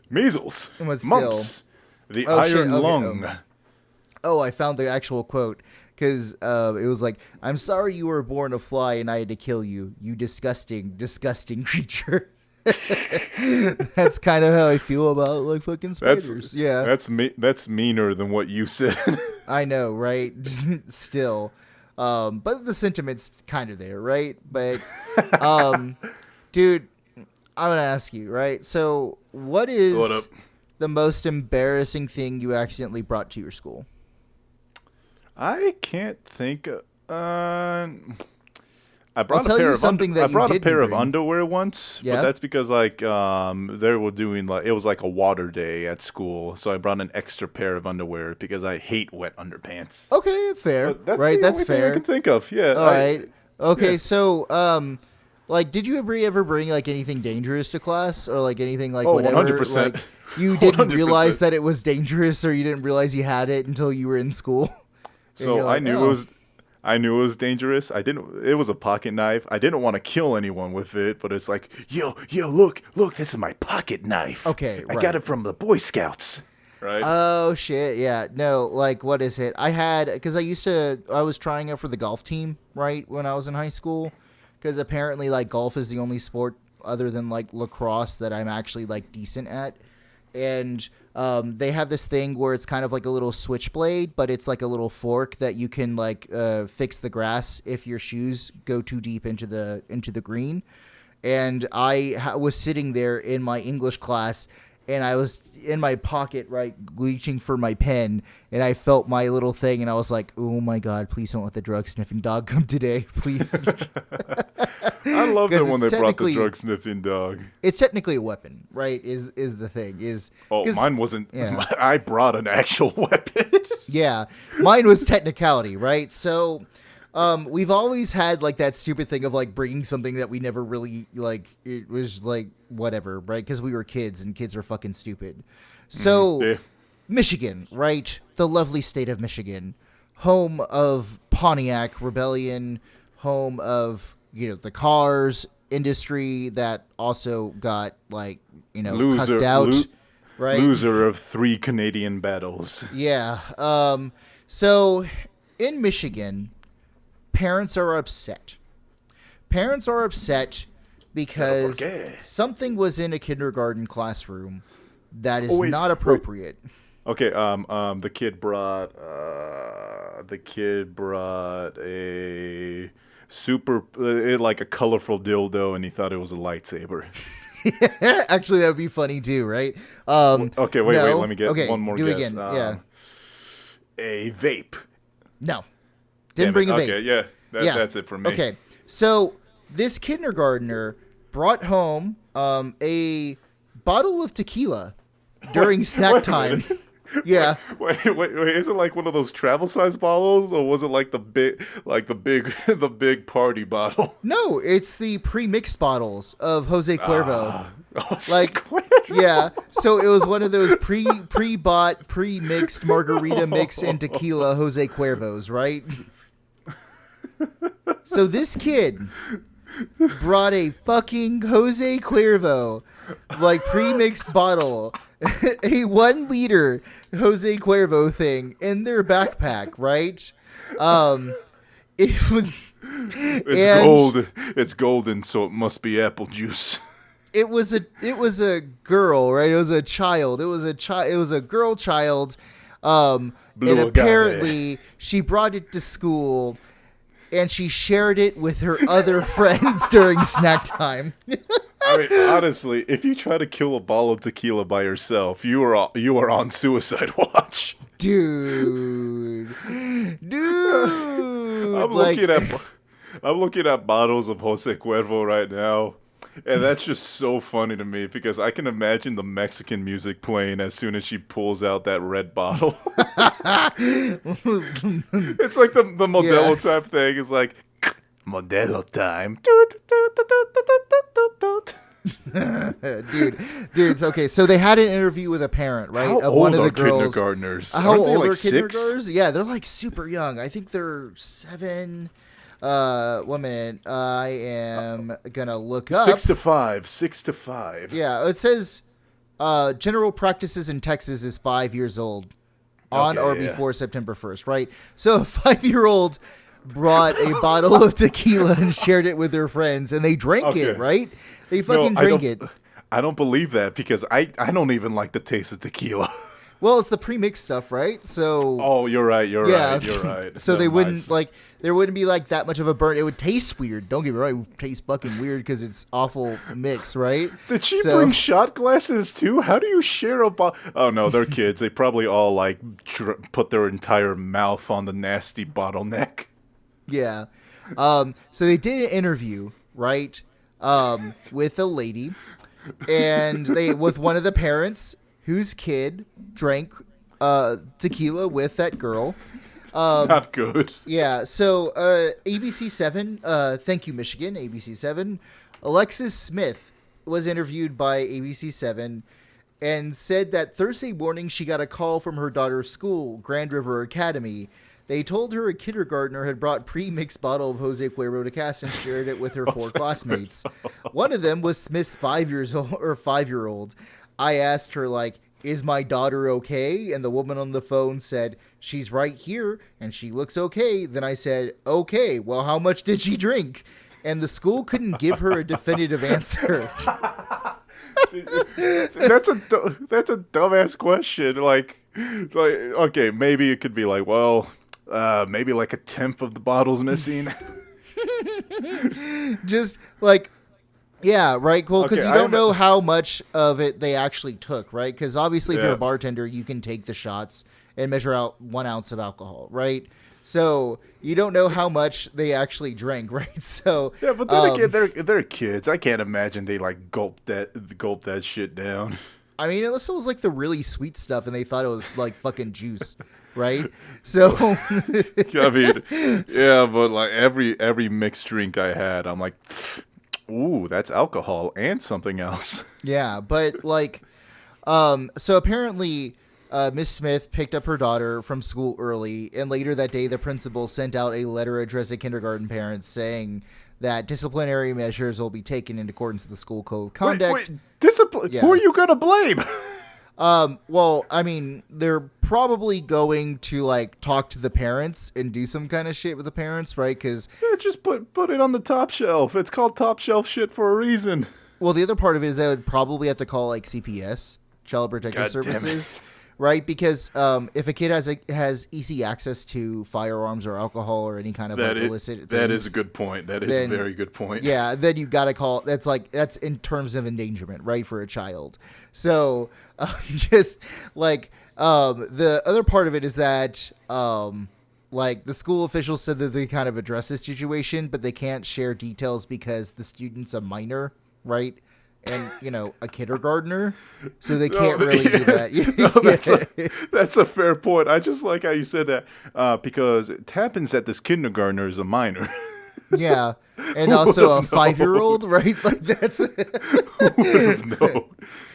Measles, mumps, the iron lung.
Oh, I found the actual quote. Because it was like, I'm sorry you were born a fly and I had to kill you, you disgusting, disgusting creature. That's kind of how I feel about like fucking spiders.
That's meaner than what you said.
I know, right? Still. But the sentiment's kind of there, right? But, dude, I'm going to ask you, right? So what is the most embarrassing thing you accidentally brought to your school?
I can't think. I brought a pair of underwear once, but that's because like they were doing like it was like a water day at school, so I brought an extra pair of underwear because I hate wet underpants.
Okay, fair. Right, that's fair.
Thing I can think of. Yeah.
All right. Okay, yeah. So like, did you ever bring like anything dangerous to class or like anything like whatever?
100%.
Like, you didn't realize that it was dangerous, or you didn't realize you had it until you were in school.
So like, I knew it was dangerous. It was a pocket knife. I didn't want to kill anyone with it, but it's like, yo, look, this is my pocket knife.
Okay,
I got it from the Boy Scouts. Right?
Oh shit, yeah. No, like what is it? because I was trying out for the golf team, right, when I was in high school, because apparently like golf is the only sport other than like lacrosse that I'm actually like decent at. And they have this thing where it's kind of like a little switchblade, but it's like a little fork that you can like fix the grass if your shoes go too deep into the green. And I was sitting there in my English class, and I was in my pocket, right, reaching for my pen, and I felt my little thing, and I was like, oh my God, please don't let the drug sniffing dog come today, please.
I love that when they brought the drug sniffing dog.
It's technically a weapon, right? Is the thing
mine wasn't. Yeah. I brought an actual weapon.
Yeah, mine was technicality, right? So, we've always had like that stupid thing of like bringing something that we never really like. It was like whatever, right? Because we were kids, and kids are fucking stupid. So, Michigan, right? The lovely state of Michigan, home of Pontiac Rebellion, home of the cars industry that also got like cucked out, right?
Loser of 3 Canadian battles.
Yeah. So in Michigan, parents are upset. Parents are upset because something was in a kindergarten classroom that is not appropriate.
Wait. Okay, the kid brought a super like a colorful dildo, and he thought it was a lightsaber.
Actually, that would be funny too, right?
Okay, wait, let me get one more guess.
Again. Yeah.
A vape.
No. Didn't bring a vape.
Okay, yeah. That's it for me.
Okay. So, this kindergartner brought home a bottle of tequila during snack time. Yeah.
Wait, is it like one of those travel size bottles, or was it like the big party bottle?
No, it's the pre-mixed bottles of Jose Cuervo.
Jose
Like,
Cuervo.
yeah. So it was one of those pre-bought, pre-mixed margarita mix and tequila Jose Cuervos, right? So this kid brought a fucking Jose Cuervo, like pre-mixed bottle, a 1 liter Jose Cuervo thing in their backpack, right? It was,
It's gold. It's golden, so it must be apple juice.
it was a girl, right? It was a child. It was a girl child. And
Blue
apparently she brought it to school and she shared it with her other friends during snack time.
I mean, honestly, if you try to kill a bottle of tequila by yourself, you are on suicide watch.
Dude.
I'm looking at bottles of Jose Cuervo right now, and that's just so funny to me because I can imagine the Mexican music playing as soon as she pulls out that red bottle. It's like the Modelo type thing. It's like Modelo time.
dude, it's okay. So they had an interview with a parent, right?
How
of
old
one of the
are
girls.
kindergartners?
How
Aren't they
old
like
are
6?
kindergartners? Yeah, they're like super young. I think they're 7. 1 minute. I am gonna look up.
6 to 5. 6 to 5.
Yeah, it says general practices in Texas is 5 years old on or before September 1st, right? So a 5-year-old brought a bottle of tequila and shared it with their friends, and they drank it, right? They fucking drank it.
I don't believe that because I don't even like the taste of tequila.
Well, it's the pre-mixed stuff, right? So.
Oh, you're right. You're right.
So they wouldn't there wouldn't be like that much of a burn. It would taste weird. Don't get me wrong, it would taste fucking weird because it's awful mix, right?
Did she bring shot glasses too? How do you share a bottle? Oh no, they're kids. They probably all like put their entire mouth on the nasty bottleneck.
Yeah. So they did an interview, right? With a lady, and with one of the parents whose kid drank tequila with that girl.
It's not good.
Yeah. So ABC 7, thank you, Michigan, ABC 7. Alexis Smith was interviewed by ABC 7 and said that Thursday morning she got a call from her daughter's school, Grand River Academy. They told her a kindergartner had brought pre-mixed bottle of Jose Cuervo to class and shared it with her 4 classmates. One of them was Smith's 5-year-old. I asked her, like, is my daughter okay? And the woman on the phone said, she's right here and she looks okay. Then I said, okay, well, how much did she drink? And the school couldn't give her a definitive answer.
That's a dumbass question. Like, okay, maybe it could be like, well, maybe like a tenth of the bottle's missing.
Just like, yeah, right, cool, because
Okay,
you don't know how much of it they actually took, right? Because obviously if you're a bartender, you can take the shots and measure out 1 ounce of alcohol, right? So you don't know how much they actually drank, right? So
yeah, but then again, they're kids. I can't imagine they like gulp that shit down.
I mean, unless it was like the really sweet stuff and they thought it was like fucking juice, right? So
I mean, yeah, but like every mixed drink I had, I'm like, ooh, that's alcohol and something else.
Yeah, but like, so apparently Miss Smith picked up her daughter from school early, and later that day the principal sent out a letter addressed to kindergarten parents saying that disciplinary measures will be taken in accordance with the school code of conduct.
Wait, discipline? Yeah. Who are you going to blame?
Well, I mean, they're probably going to like talk to the parents and do some kind of shit with the parents, right? Because
just put it on the top shelf. It's called top shelf shit for a reason.
Well, the other part of it is they would probably have to call like CPS, Child Protective Services, right? Because if a kid has easy access to firearms or alcohol or any kind of illicit things,
that is a good point. That is a very good point.
Yeah, then you got to call. That's in terms of endangerment, right, for a child. So just like the other part of it is that like the school officials said that they kind of address this situation, but they can't share details because the student's a minor, right? and, a kindergartner, so they can't really do that.
That's a fair point. I just like how you said that because it happens that this kindergartner is a minor.
Yeah, and also a 5-year-old, right? Like that's.
Who would have known?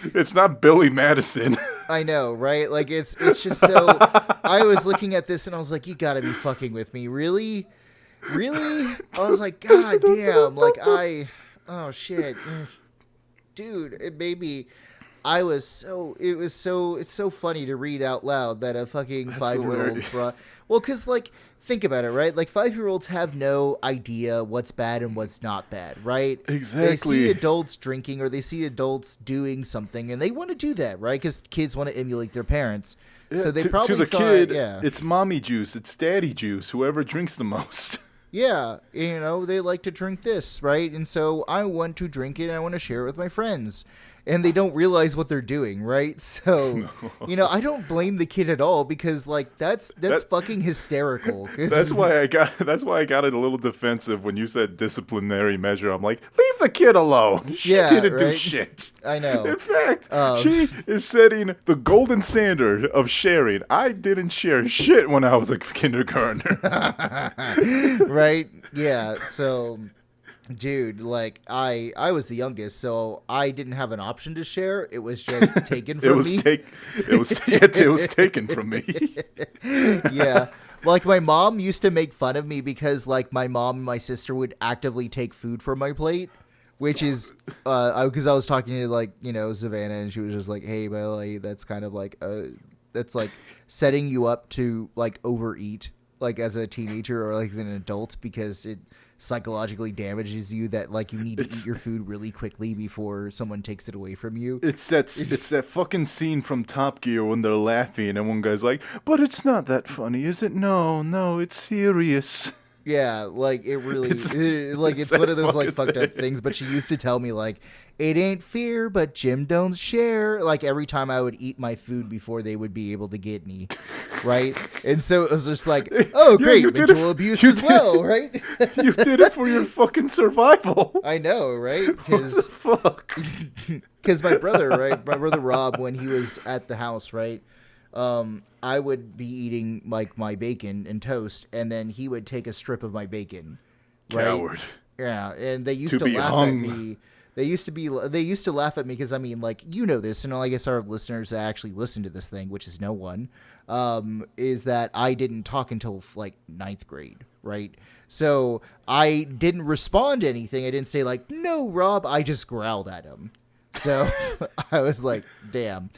It's not Billy Madison.
I know, right? Like it's just so. I was looking at this and I was like, "You got to be fucking with me, really, really?" I was like, "God damn!" Like oh shit, dude, it made me. It's so funny to read out loud that a fucking 5-year-old brought. Well, because think about it, right? Like 5-year-olds have no idea what's bad and what's not bad, right?
Exactly.
They see adults drinking or they see adults doing something and they want to do that, right? Because kids want to emulate their parents.
Yeah,
so they
to
probably
the
thought,
kid,
yeah.
it's mommy juice, it's daddy juice, whoever drinks the most.
Yeah, they like to drink this, right? And so I want to drink it and I want to share it with my friends. And they don't realize what they're doing, right? So,
No.
I don't blame the kid at all because, that's fucking hysterical.
That's why I got it a little defensive when you said disciplinary measure. I'm like, leave the kid alone. She didn't do shit.
I know.
In fact, she is setting the golden standard of sharing. I didn't share shit when I was a kindergartner.
Right? Yeah. So. Dude, I was the youngest, so I didn't have an option to share. It was just taken from me.
It was taken from me.
Yeah. My mom used to make fun of me because my mom and my sister would actively take food from my plate, which is because I was talking to Savannah and she was just like, "Hey, Belly, that's kind of that's setting you up to overeat as a teenager or as an adult because it psychologically damages you that you need to eat your food really quickly before someone takes it away from you."
It's that fucking scene from Top Gear when they're laughing and one guy's like, "But it's not that funny, is it? No, it's serious."
Yeah, it really it's one of those fucked up things. But she used to tell me it ain't fair, but Jim don't share. Every time I would eat my food before they would be able to get me, right? And so it was just oh great, mental abuse as well, right?
You did it for your fucking survival.
I know, right? Because my brother, right, my brother Rob, when he was at the house, right. I would be eating my bacon and toast, and then he would take a strip of my bacon. Right?
Coward.
Yeah, and they used to laugh at me. They used to laugh at me because this, and I guess our listeners that actually listen to this thing, which is no one, is that I didn't talk until 9th grade, right? So I didn't respond to anything. I didn't say "No, Rob." I just growled at him. So I was like, damn.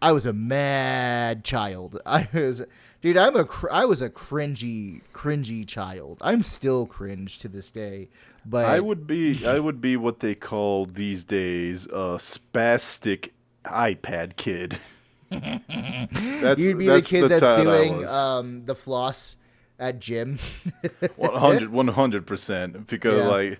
I was a mad child. I was a cringy child. I'm still cringe to this day. But
I would be what they call these days a spastic iPad kid.
You'd be the kid that's doing the floss at gym.
100%. Because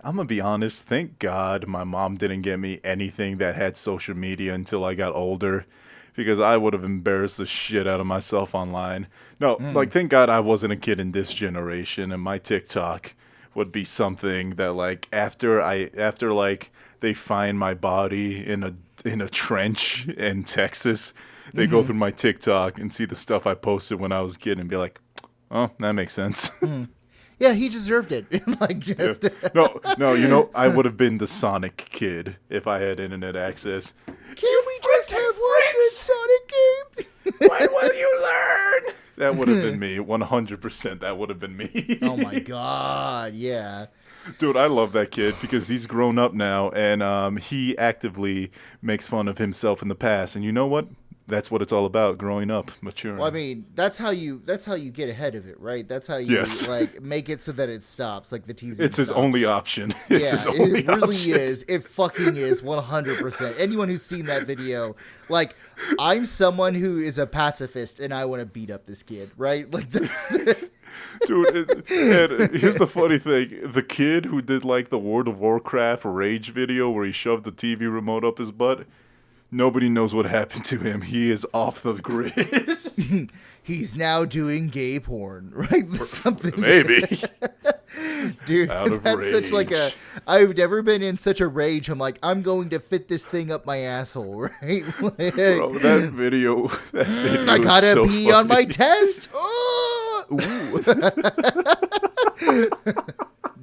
I'm gonna be honest, thank God my mom didn't get me anything that had social media until I got older, because I would have embarrassed the shit out of myself online. No, thank God I wasn't a kid in this generation, and my TikTok would be something that after they find my body in a trench in Texas, they go through my TikTok and see the stuff I posted when I was a kid and be like, "Oh, that makes sense."
Yeah, he deserved it.
Yeah. No, I would have been the Sonic kid if I had internet access.
Can we just have one good Sonic game?
When will you learn? That would have been me. 100%. That would have been me.
Oh my God, yeah.
Dude, I love that kid because he's grown up now, and he actively makes fun of himself in the past. And you know what? That's what it's all about, growing up, maturing.
Well, I mean, that's how you get ahead of it, right? That's how you make it so that it stops, the teasing.
It's his
stops.
only option.
It really is. It fucking is 100%. Anyone who's seen that video, I'm someone who is a pacifist and I want to beat up this kid, right? That's
Dude, and here's the funny thing. The kid who did the World of Warcraft Rage video where he shoved the TV remote up his butt, nobody knows what happened to him. He is off the grid.
He's now doing gay porn, right? Something.
Maybe.
Dude,
Out of
that's such like a.
rage.
I've never been in such a rage. I'm like, I'm going to fit this thing up my asshole, right? Like,
Bro, that video. That video
I
is
gotta
so
pee on my
funny.
test. Oh! Ooh.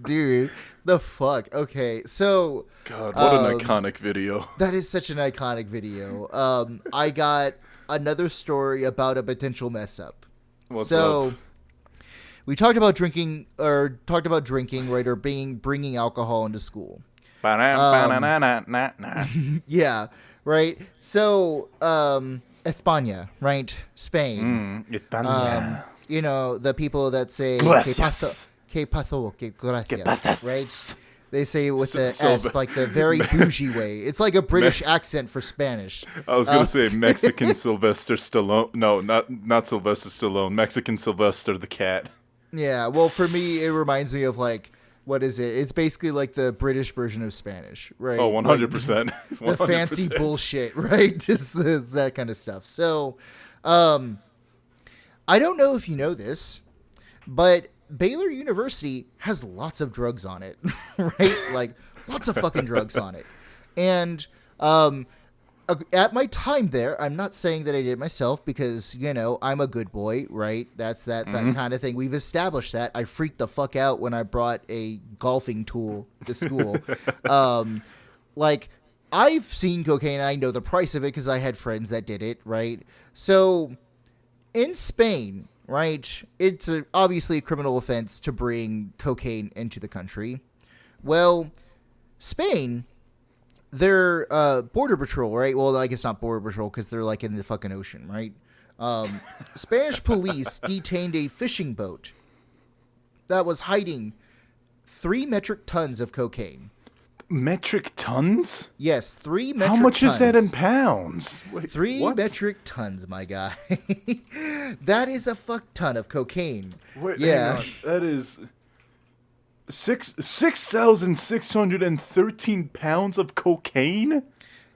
Dude, the fuck. Okay, so
God, what an iconic video.
that is such an iconic video. I got another story about a potential mess up.
What's
so
up?
we talked about drinking, right, or bringing alcohol into school.
Ba-na-na-na-na-na-na.
Yeah, right. So, España, right? Spain.
España.
You know, the people that say
Gracias.
que pasó, que gracias,
¿Qué pasas?
right? They say it with the
So
S, like the very bougie way. It's like a British accent for Spanish.
I was gonna say Mexican Sylvester Stallone. No, not Sylvester Stallone. Mexican Sylvester the cat.
Yeah, well, for me, it reminds me of like, what is it? It's basically like the British version of Spanish, right?
Oh, 100%.
The fancy
100%.
bullshit, right? Just that kind of stuff. So, I don't know if you know this, but Baylor University has lots of drugs on it, right? Like lots of fucking drugs on it. And at my time there, I'm not saying that I did it myself because, you know, I'm a good boy, right? That's that kind of thing. We've established that. I freaked the fuck out when I brought a golfing tool to school. Like, I've seen cocaine. I know the price of it because I had friends that did it, right? So in Spain, right, it's obviously a criminal offense to bring cocaine into the country. Well, Spain, their border patrol, right? Well, I guess not border patrol because they're like in the fucking ocean, right? Spanish police detained a fishing boat that was hiding 3 metric tons of cocaine.
Metric tons?
Yes, 3 metric tons.
How much is that in pounds? Wait,
3
what?
metric tons, my guy. That is a fuck ton of cocaine.
Wait,
yeah.
hang on. That is 6,613 pounds of cocaine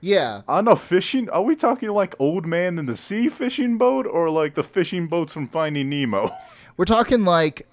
Yeah.
on a fishing. Are we talking like Old Man in the Sea fishing boat, or like the fishing boats from Finding Nemo?
We're talking like,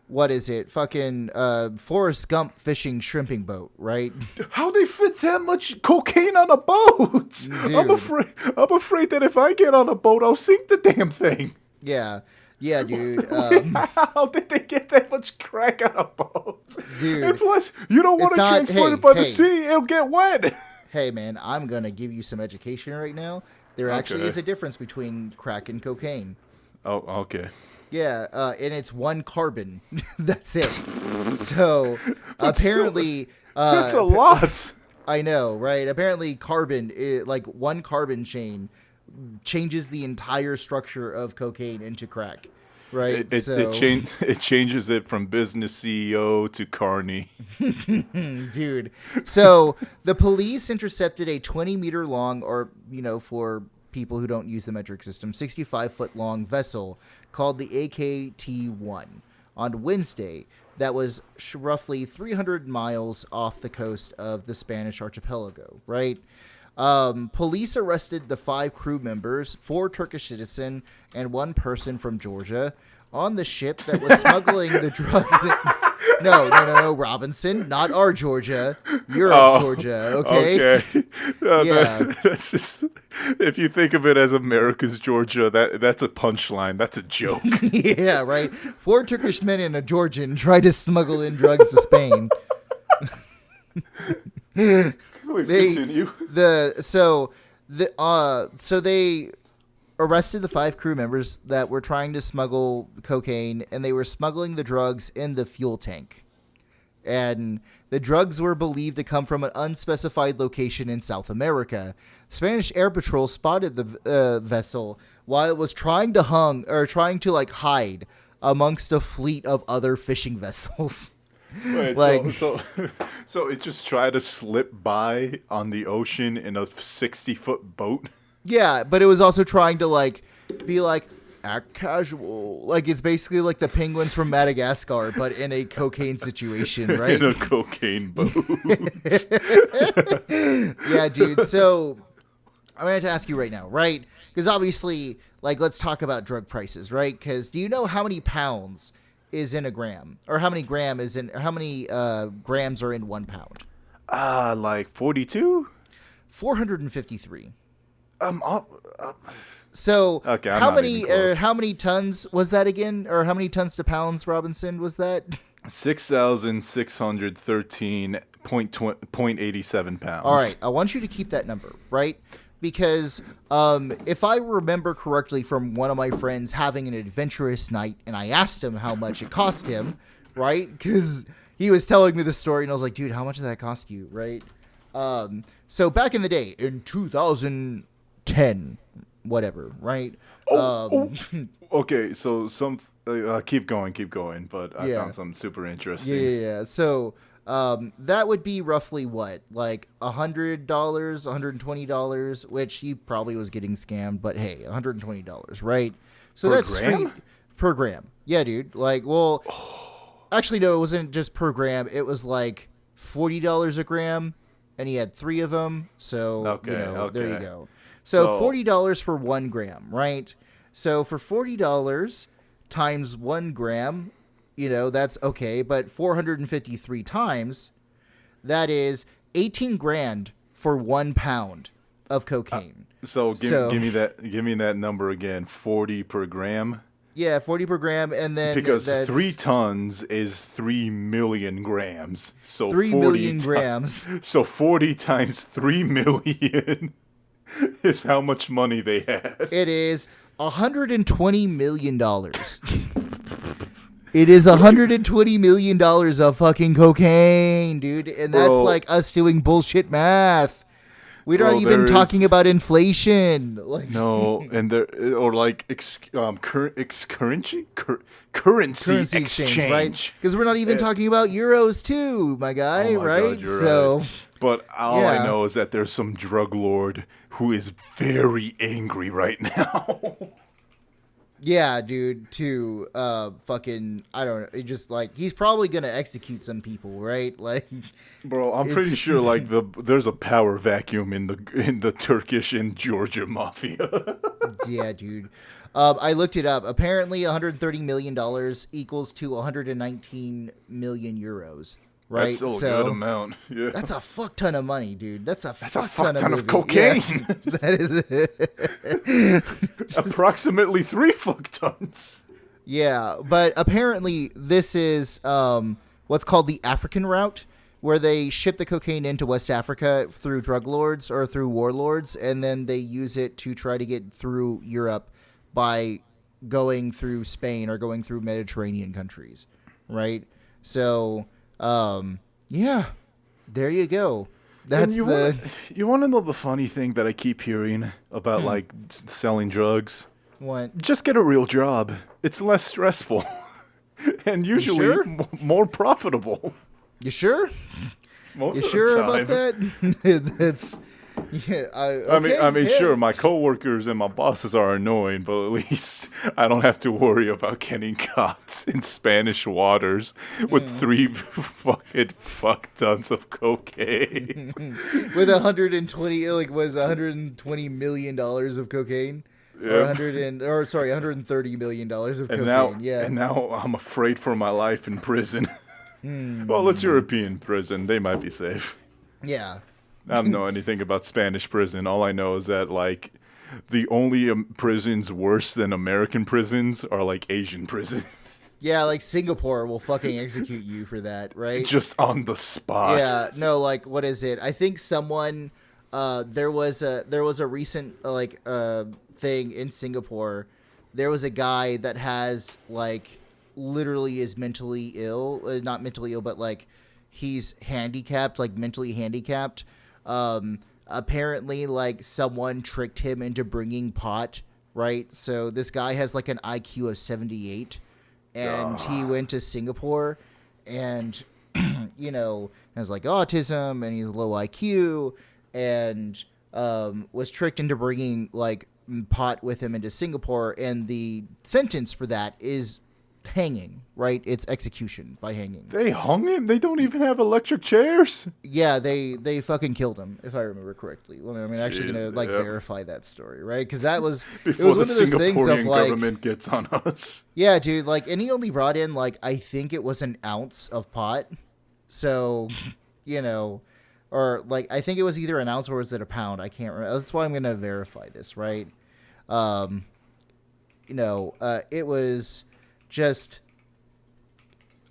what is it? Fucking Forrest Gump fishing shrimping boat, right?
How they fit that much cocaine on a boat?
Dude.
I'm afraid that if I get on a boat, I'll sink the damn thing.
Yeah. Yeah, dude.
How did they get that much crack on a boat?
Dude,
And plus, you don't want
it's
to
not-
transport
hey,
it by the
hey.
sea; it'll get wet.
Hey, man, I'm going to give you some education right now. There actually
Okay.
is a difference between crack and cocaine.
Oh, okay.
Yeah, and it's 1 carbon. That's it. So,
But still,
apparently...
That's a lot.
I know, right? Apparently carbon, like 1 carbon chain, changes the entire structure of cocaine into crack, right?
It changes it from business CEO to carny.
Dude. So the police intercepted a 20-meter long, or, you know, for people who don't use the metric system, 65-foot long vessel called the AKT-1 on Wednesday that was roughly 300 miles off the coast of the Spanish archipelago, right? Police arrested the 5 crew members, 4 Turkish citizens, and 1 person from Georgia on the ship that was smuggling the drugs. No, Robinson, not our Georgia, Europe, Georgia. Okay. Yeah.
That's just, if you think of it as America's Georgia, that's a punchline. That's a joke.
Yeah, right. 4 Turkish men and a Georgian tried to smuggle in drugs to Spain.
Please continue.
So they arrested the 5 crew members that were trying to smuggle cocaine, and they were smuggling the drugs in the fuel tank. And the drugs were believed to come from an unspecified location in South America. Spanish Air Patrol spotted the vessel while it was trying to hide amongst a fleet of other fishing vessels.
Wait,
Like-
so it just tried to slip by on the ocean in a 60-foot boat?
Yeah, but it was also trying to be act casual. Like, it's basically like the penguins from Madagascar, but in a cocaine situation, right?
In a cocaine boat.
Yeah, dude. So I'm going to ask you right now, right? Because obviously, let's talk about drug prices, right? Because do you know how many pounds is in a gram, or how many grams are in 1 pound?
Like 42.
453.
I'll,
So
okay, I'm not even close.
how many tons was that again? Or how many tons to pounds, Robinson, was that?
6,613.87 pounds.
All right, I want you to keep that number, right? Because if I remember correctly from one of my friends having an adventurous night, and I asked him how much it cost him, right? Because he was telling me the story, and I was like, dude, how much did that cost you, right? So back in the day, in 2010, whatever, right?
Okay, so keep going, but I
Yeah.
found something super interesting.
Yeah. So that would be roughly what, like $100, $120, which he probably was getting scammed, but hey, $120, right? So
Per
that's
gram?
straight per gram. Yeah, dude. Like, well, actually, no, it wasn't just per gram. It was like $40 a gram, and he had 3 of them. So
Okay,
there you
okay.
go. So
So-
$40 for 1 gram, right? So for $40 times 1 gram, that's okay. But 453 times, that is 18 grand for 1 pound of cocaine.
So give me that number again. 40 per gram.
Yeah, 40 per gram, and then
Because
that's
3 tons is 3 million grams. So
3
40
million grams.
So 40 times 3 million is how much money they had.
It is $120 million. It is $120 million of fucking cocaine, dude. And that's
Bro.
like us doing bullshit math. We're not
Bro,
even
there
talking
is-
about inflation. Like,
No, and there or like currency
exchange, right? Because we're not even talking about euros too, my guy,
Oh my
right?
God, you're
So,
right. But all
Yeah.
I know is that there's some drug lord who is very angry right now.
yeah, dude, to fucking, I don't know, it just like, he's probably gonna execute some people, right? Like,
Bro, I'm pretty
It's-
sure like there's a power vacuum in the Turkish and Georgia mafia.
yeah, dude. I looked it up. Apparently, $130 million equals to 119 million euros. Right?
That's still a
So
good amount. Yeah.
that's a fuck ton of money, dude. That's a
That's a
fuck
fuck ton of
movie.
cocaine.
Yeah, that is
Approximately 3 fuck tons.
Yeah, but apparently this is what's called the African route, where they ship the cocaine into West Africa through drug lords or through warlords, and then they use it to try to get through Europe by going through Spain or going through Mediterranean countries, right? So, yeah, there you go. That's
And you want to know the funny thing that I keep hearing about like selling drugs?
what?
Just get a real job. It's less stressful and usually
sure?
more profitable.
You sure?
Most
You
of
sure
the time.
about that? That's yeah.
I mean,
yeah.
sure, my coworkers and my bosses are annoying, but at least I don't have to worry about getting caught in Spanish waters with 3 fucking fuck tons of cocaine.
With 120, like, was 120 million dollars of cocaine, or
Yep.
$130 million of
And
cocaine.
now,
Yeah,
and now I'm afraid for my life in prison. Well, it's European prison; they might be safe.
yeah.
I don't know anything about Spanish prison. All I know is that like the only prisons worse than American prisons are like Asian prisons,
Yeah, like Singapore will fucking execute you for that, right?
just on the spot.
Yeah, no, like, what is it? I think someone, there was a recent thing in Singapore. There was a guy that has like literally is mentally ill, not mentally ill, but like he's handicapped, like mentally handicapped. Apparently, like, someone tricked him into bringing pot, right? So this guy has like an IQ of 78, and he went to Singapore, and has like autism, and he's low IQ, and was tricked into bringing like pot with him into Singapore, and the sentence for that is hanging, right? It's execution by hanging.
They hung him? They don't even have electric chairs?
Yeah, they fucking killed him, if I remember correctly. Well, I'm actually gonna verify that story, right? Because it was one of those things of like
government gets on us.
Yeah, dude. Like, and he only brought in like I think it was an ounce of pot, so or like I think it was either an ounce or was it a pound? I can't remember. That's why I'm gonna verify this, right? It was just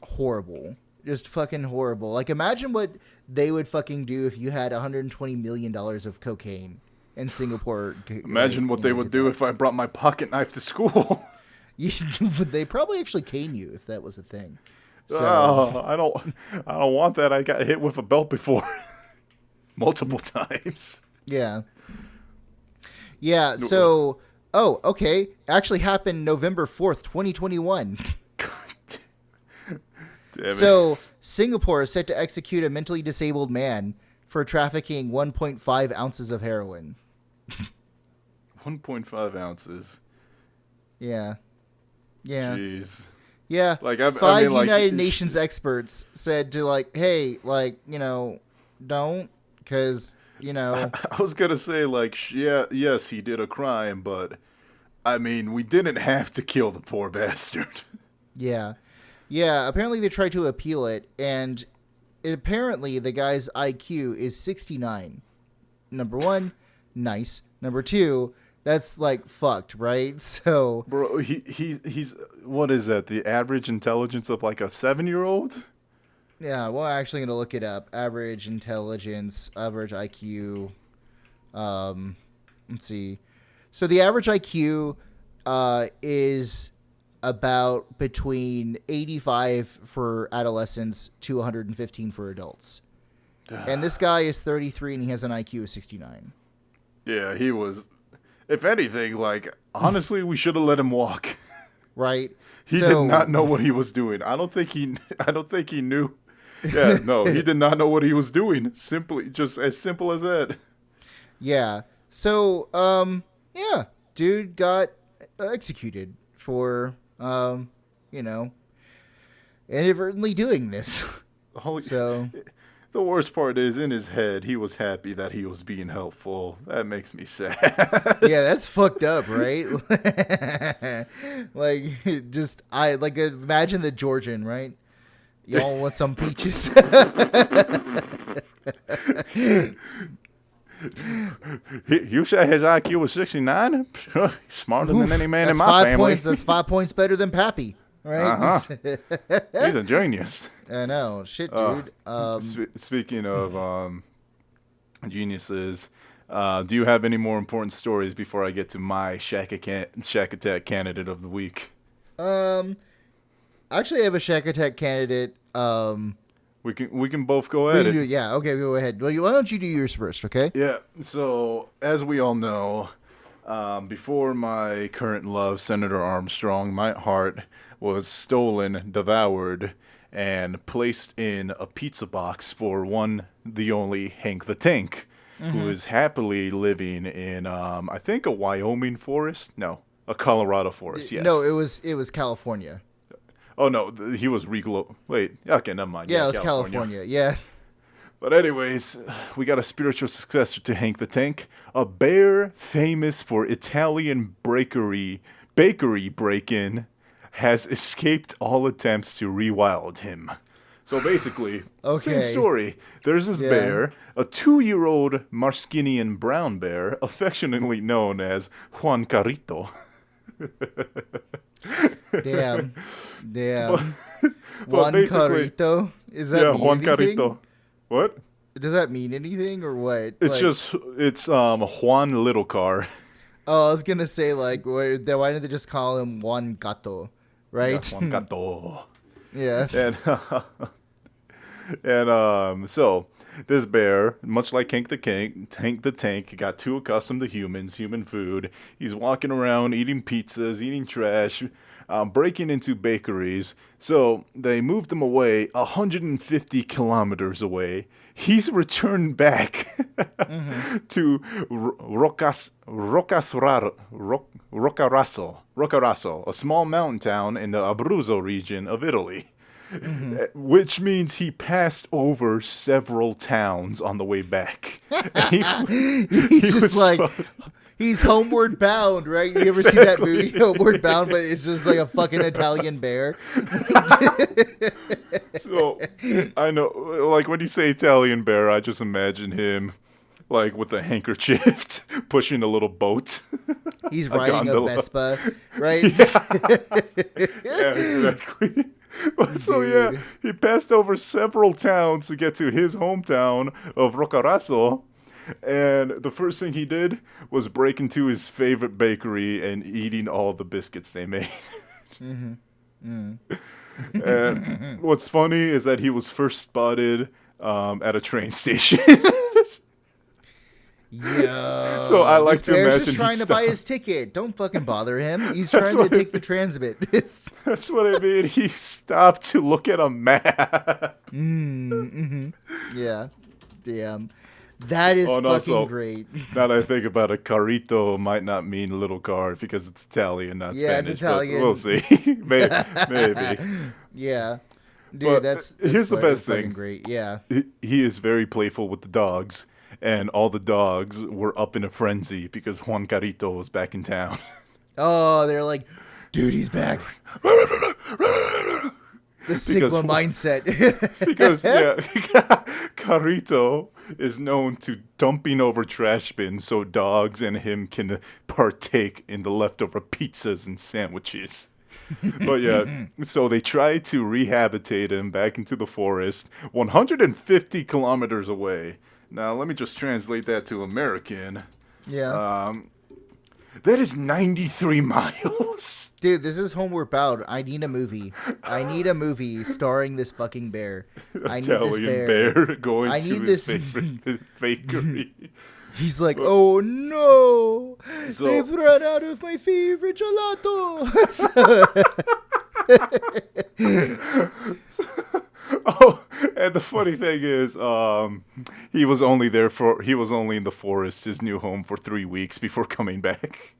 horrible. Just fucking horrible. Like, imagine what they would fucking do if you had $120 million of cocaine in Singapore.
Imagine what they would do if I brought my pocket knife to school.
They probably actually cane you if that was a thing. So,
I don't want that. I got hit with a belt before. Multiple times.
Yeah. Yeah, so... Oh, okay. Actually happened November 4th, 2021.
Damn it.
So, Singapore is set to execute a mentally disabled man for trafficking 1.5 ounces of heroin.
1.5 ounces.
Yeah. Yeah.
Jeez.
Yeah.
Like,
Five United Nations experts said to, like, hey, like, don't, because,
I was going to say, like, yes, he did a crime, but, I mean, we didn't have to kill the poor bastard.
Yeah. Yeah, apparently they tried to appeal it, and apparently the guy's IQ is 69. Number one, nice. Number two, that's, like, fucked, right? So...
Bro, he's what is that, the average intelligence of, like, a 7-year-old?
Yeah, well, I'm actually going to look it up. Average intelligence, average IQ. Let's see. So the average IQ is about between 85 for adolescents to 115 for adults. And this guy is 33 and he has an IQ of 69.
Yeah, he was... If anything, like, honestly, we should have let him walk.
Right?
He did not know what he was doing. I don't think he knew. Yeah, no, he did not know what he was doing. Just as simple as that.
Yeah. So, yeah, dude got executed for, inadvertently doing this.
The worst part is, in his head, he was happy that he was being helpful. That makes me sad.
Yeah, that's fucked up, right? Imagine the Georgian, right? Y'all want some peaches?
You say his IQ was 69? Smarter than any man in my family.
That's 5 points better than Pappy, right?
Uh-huh. He's a genius.
I know. Shit, dude.
Speaking of geniuses, do you have any more important stories before I get to my Shack Attack candidate of the week?
Actually, I have a Shack Attack candidate.
We can both go at it.
Yeah, okay, go ahead. Well, why don't you do yours first, okay?
Yeah, so as we all know, before my current love, Senator Armstrong, my heart was stolen, devoured, and placed in a pizza box for the only Hank the Tank, who is happily living in, I think, a Wyoming forest? No, a Colorado forest, yes.
No, it was California.
Oh, no, he was Wait, okay, never mind.
Yeah, it was California, yeah.
But anyways, we got a spiritual successor to Hank the Tank, a bear famous for Italian bakery break-in, has escaped all attempts to rewild him. So basically, same story. There's this bear, a 2-year-old Marskinian brown bear, affectionately known as Juan Carrito.
Damn.
Juan
Carrito? Is that mean
Juan
anything?
Carrito. What?
Does that mean anything or what?
It's Juan Little Car.
Oh, I was gonna say why didn't they just call him Juan Gato, right?
Yeah, Juan Gato.
Yeah.
And so this bear, much like Hank the Tank, got too accustomed to human food. He's walking around eating pizzas, eating trash, breaking into bakeries. So they moved him away 150 kilometers away. He's returned back to Roccaraso, a small mountain town in the Abruzzo region of Italy. Which means he passed over several towns on the way back.
He's just like, he's homeward bound, right? You ever see that movie, Homeward Bound, but it's just like a fucking Italian bear?
So, I know, like, when you say Italian bear, I just imagine him, like, with a handkerchief, pushing a little boat.
He's riding a Vespa, right?
Yeah, exactly. So yeah, he passed over several towns to get to his hometown of Roccaraso, and the first thing he did was break into his favorite bakery and eating all the biscuits they made. And what's funny is that he was first spotted at a train station.
Yo,
so I like
this
to
bear's
imagine
just trying to buy his ticket. Don't fucking bother him. He's
That's
trying to
what
take the transmit.
That's what I mean. He stopped to look at a map.
Yeah, damn, that is fucking great.
Now that I think about it, carrito might not mean little car because it's Italian, not Spanish.
It's Italian.
But we'll see. Maybe.
Yeah, dude,
But
that's
here's the best thing.
Great, yeah.
He is very playful with the dogs, and all the dogs were up in a frenzy because Juan Carrito was back in town.
Oh, they're like, dude, he's back. The Sigma mindset.
Because, Carrito is known to dumping over trash bins so dogs and him can partake in the leftover pizzas and sandwiches. But yeah, so they tried to rehabilitate him back into the forest 150 kilometers away. Now, let me just translate that to American.
Yeah.
That is 93 miles.
Dude, this is Homeward Bound. I need a movie. I need a movie starring this fucking bear. I need this
bear going to his
this
favorite bakery.
He's like, oh no, they've run out of my favorite gelato.
Oh, and the funny thing is, he was only in the forest, his new home, for 3 weeks before coming back.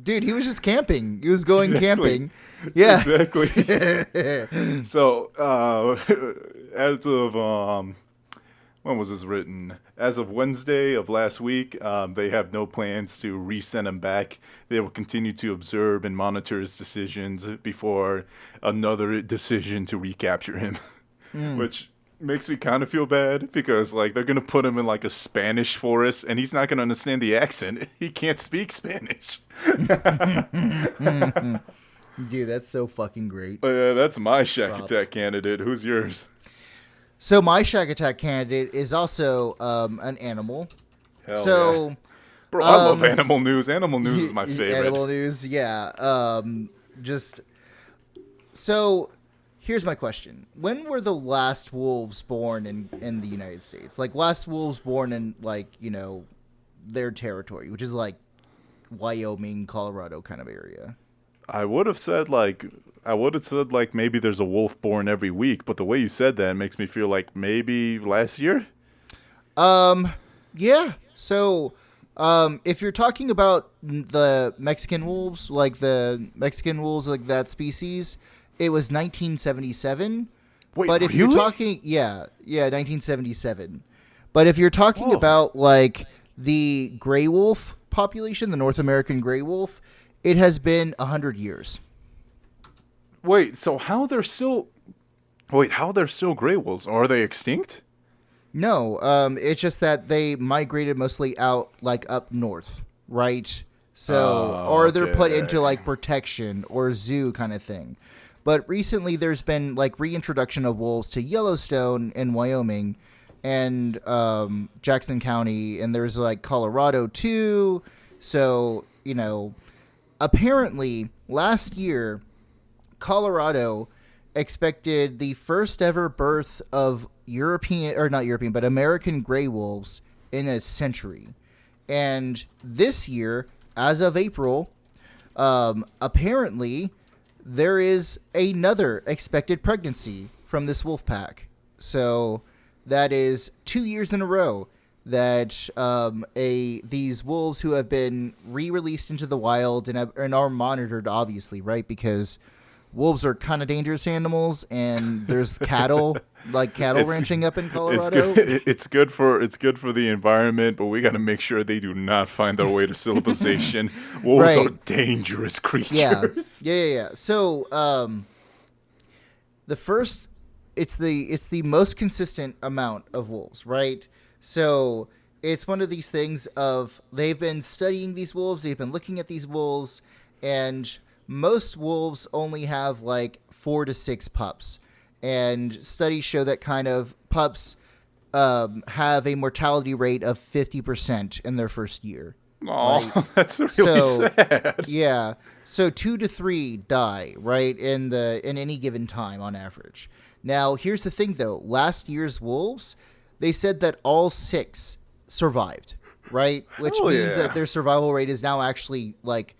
Dude, he was just camping. He was going camping. Yeah.
Exactly. So, as of, when was this written? As of Wednesday of last week, they have no plans to resend him back. They will continue to observe and monitor his decisions before another decision to recapture him. Which makes me kind of feel bad because, like, they're going to put him in, like, a Spanish forest and he's not going to understand the accent. He can't speak Spanish.
Dude, that's so fucking great.
That's my Shack Attack candidate. Who's yours?
So my Shack Attack candidate is also an animal.
Hell yeah. Bro, I love animal news. Animal news is my favorite.
Animal news, yeah. So here's my question. When were the last wolves born in the United States? Like, last wolves born in, like, you know, their territory, which is like Wyoming, Colorado kind of area.
I would have said maybe there's a wolf born every week, but the way you said that makes me feel like maybe last year?
Yeah. So, if you're talking about the Mexican wolves, like that species, it was 1977.
Wait,
but if
really?
you're talking, 1977. But if you're talking about, like, the gray wolf population, the North American gray wolf, it has been 100 years.
Wait, so how they're still gray wolves? Are they extinct?
No, it's just that they migrated mostly out, like, up north, right? So, or they're put into, like, protection or zoo kind of thing. But recently there's been, like, reintroduction of wolves to Yellowstone in Wyoming and Jackson County, and there's, like, Colorado too. So, you know, apparently last year Colorado expected the first ever birth of American gray wolves in a century. And this year, as of April, apparently there is another expected pregnancy from this wolf pack. So that is 2 years in a row that these wolves who have been re-released into the wild and are monitored, obviously, right? Because wolves are kind of dangerous animals, and there's cattle ranching up in Colorado.
It's good for the environment, but we got to make sure they do not find their way to civilization. Wolves are dangerous creatures.
Yeah. So it's the most consistent amount of wolves, right? So it's one of these things of they've been studying these wolves, they've been looking at these wolves, and most wolves only have like 4 to 6 pups. And studies show that kind of pups have a mortality rate of 50% in their first year.
Oh,
right?
That's really sad.
Yeah. So 2 to 3 die, right, in any given time on average. Now, here's the thing, though. Last year's wolves, they said that all 6 survived, right? Which means that their survival rate is now actually, like,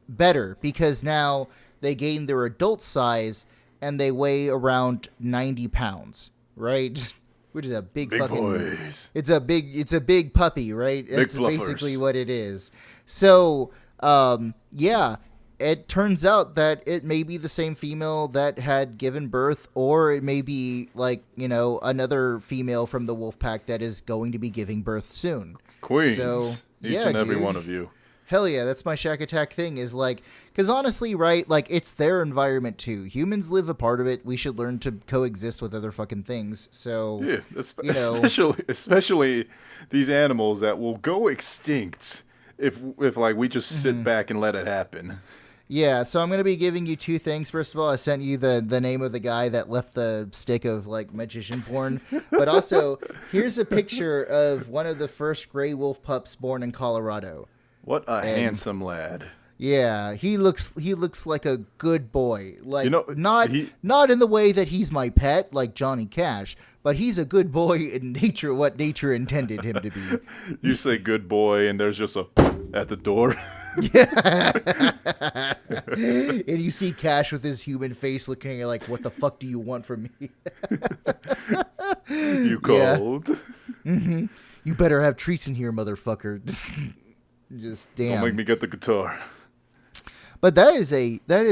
better because now they gain their adult size and they weigh around 90 pounds, right? Which is a big fucking
boys.
It's a big puppy, right? It's
fluffers.
Basically what it is. So, it turns out that it may be the same female that had given birth, or it may be like, another female from the wolf pack that is going to be giving birth soon.
Queens.
So,
each and every one of you.
Hell yeah, that's my Shack Attack thing is like, because honestly, right, like it's their environment too. Humans live a part of it. We should learn to coexist with other fucking things. So,
especially these animals that will go extinct if like we just sit back and let it happen.
Yeah, so I'm going to be giving you 2 things. First of all, I sent you the name of the guy that left the stick of, like, magician porn. But also, here's a picture of one of the first gray wolf pups born in Colorado.
What a handsome lad.
Yeah, he looks like a good boy. Like, not in the way that he's my pet, like Johnny Cash, but he's a good boy in nature, what nature intended him to be.
You say good boy, and there's just a at the door.
Yeah. And you see Cash with his human face looking at you like, what the fuck do you want from me?
You cold?
Yeah. Mm-hmm. You better have treats in here, motherfucker. Just damn.
Don't make me get the guitar.
But that is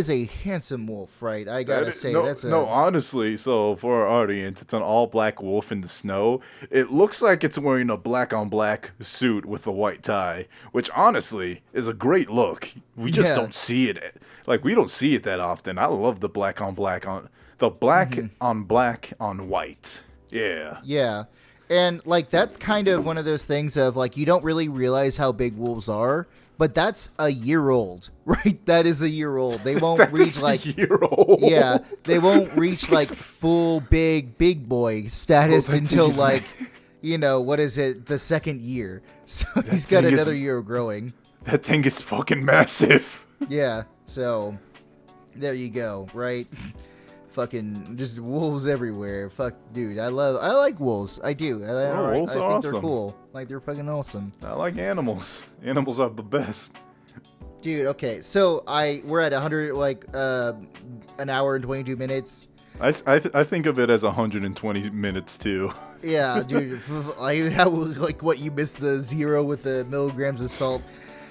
a handsome wolf, right? I gotta say,
honestly. So for our audience, it's an all-black wolf in the snow. It looks like it's wearing a black-on-black suit with a white tie, which honestly is a great look. We just don't see it. Like we don't see it that often. I love the black-on-black on black on white. Yeah.
Yeah. And like that's kind of one of those things of like you don't really realize how big wolves are. But that's a year old, right? That is a year old. They won't reach like
year old.
Yeah, they won't reach like full big boy status until like, what is it? The second year. So he's got another year of growing.
That thing is fucking massive.
Yeah. So there you go, right? Fucking just wolves everywhere. Fuck, dude. I like wolves. I do. I
Wolves are
think
awesome.
they're cool. Like they're fucking awesome.
I like animals. Animals are the best.
Dude, okay. So we're at 100 an hour and 22 minutes.
I think of it as 120 minutes too.
Yeah, dude. Like what you missed the 0 with the milligrams of salt.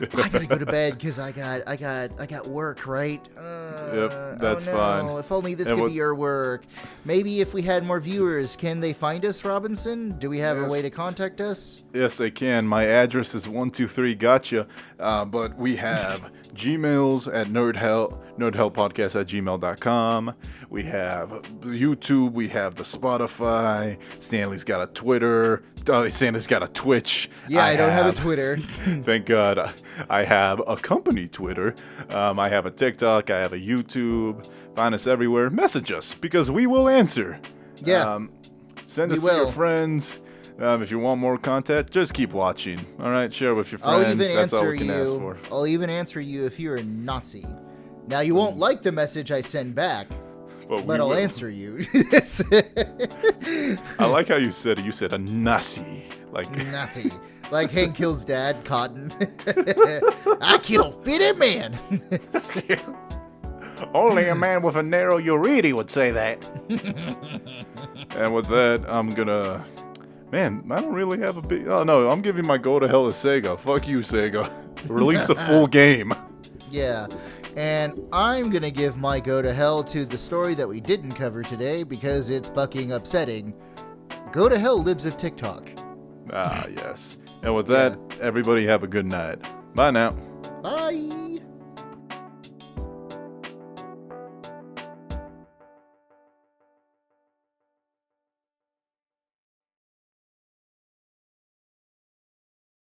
I gotta go to bed because I got work, right?
Yep, that's fine.
If only this could be your work. Maybe if we had more viewers, can they find us, Robinson? Do we have a way to contact us?
Yes, they can. My address is 123 Gotcha, but we have Gmails at NerdHellPodcast at gmail.com. We have YouTube. We have the Spotify. Stanley's got a Twitter. Stanley's got a Twitch.
Yeah, I don't have a Twitter.
Thank God. I have a company Twitter. I have a TikTok. I have a YouTube. Find us everywhere. Message us because we will answer.
Yeah.
Send us to your friends. If you want more content, just keep watching. All right, share with your friends. That's all we can ask for.
I'll even answer you if you're a Nazi. Now, you won't like the message I send back, but I'll answer you.
I like how you said it. You said a Nazi. Like
Nazi. Like Hank Hill's dad, Cotton. I kill fitted man.
Only a man with a narrow urethra would say that. And with that, I'm gonna... Man, I don't really have a big... Oh, no, I'm giving my go to hell to Sega. Fuck you, Sega. Release a full game.
Yeah, and I'm going to give my go to hell to the story that we didn't cover today because it's fucking upsetting. Go to hell, libs of TikTok.
Ah, yes. And with that, everybody have a good night. Bye now.
Bye.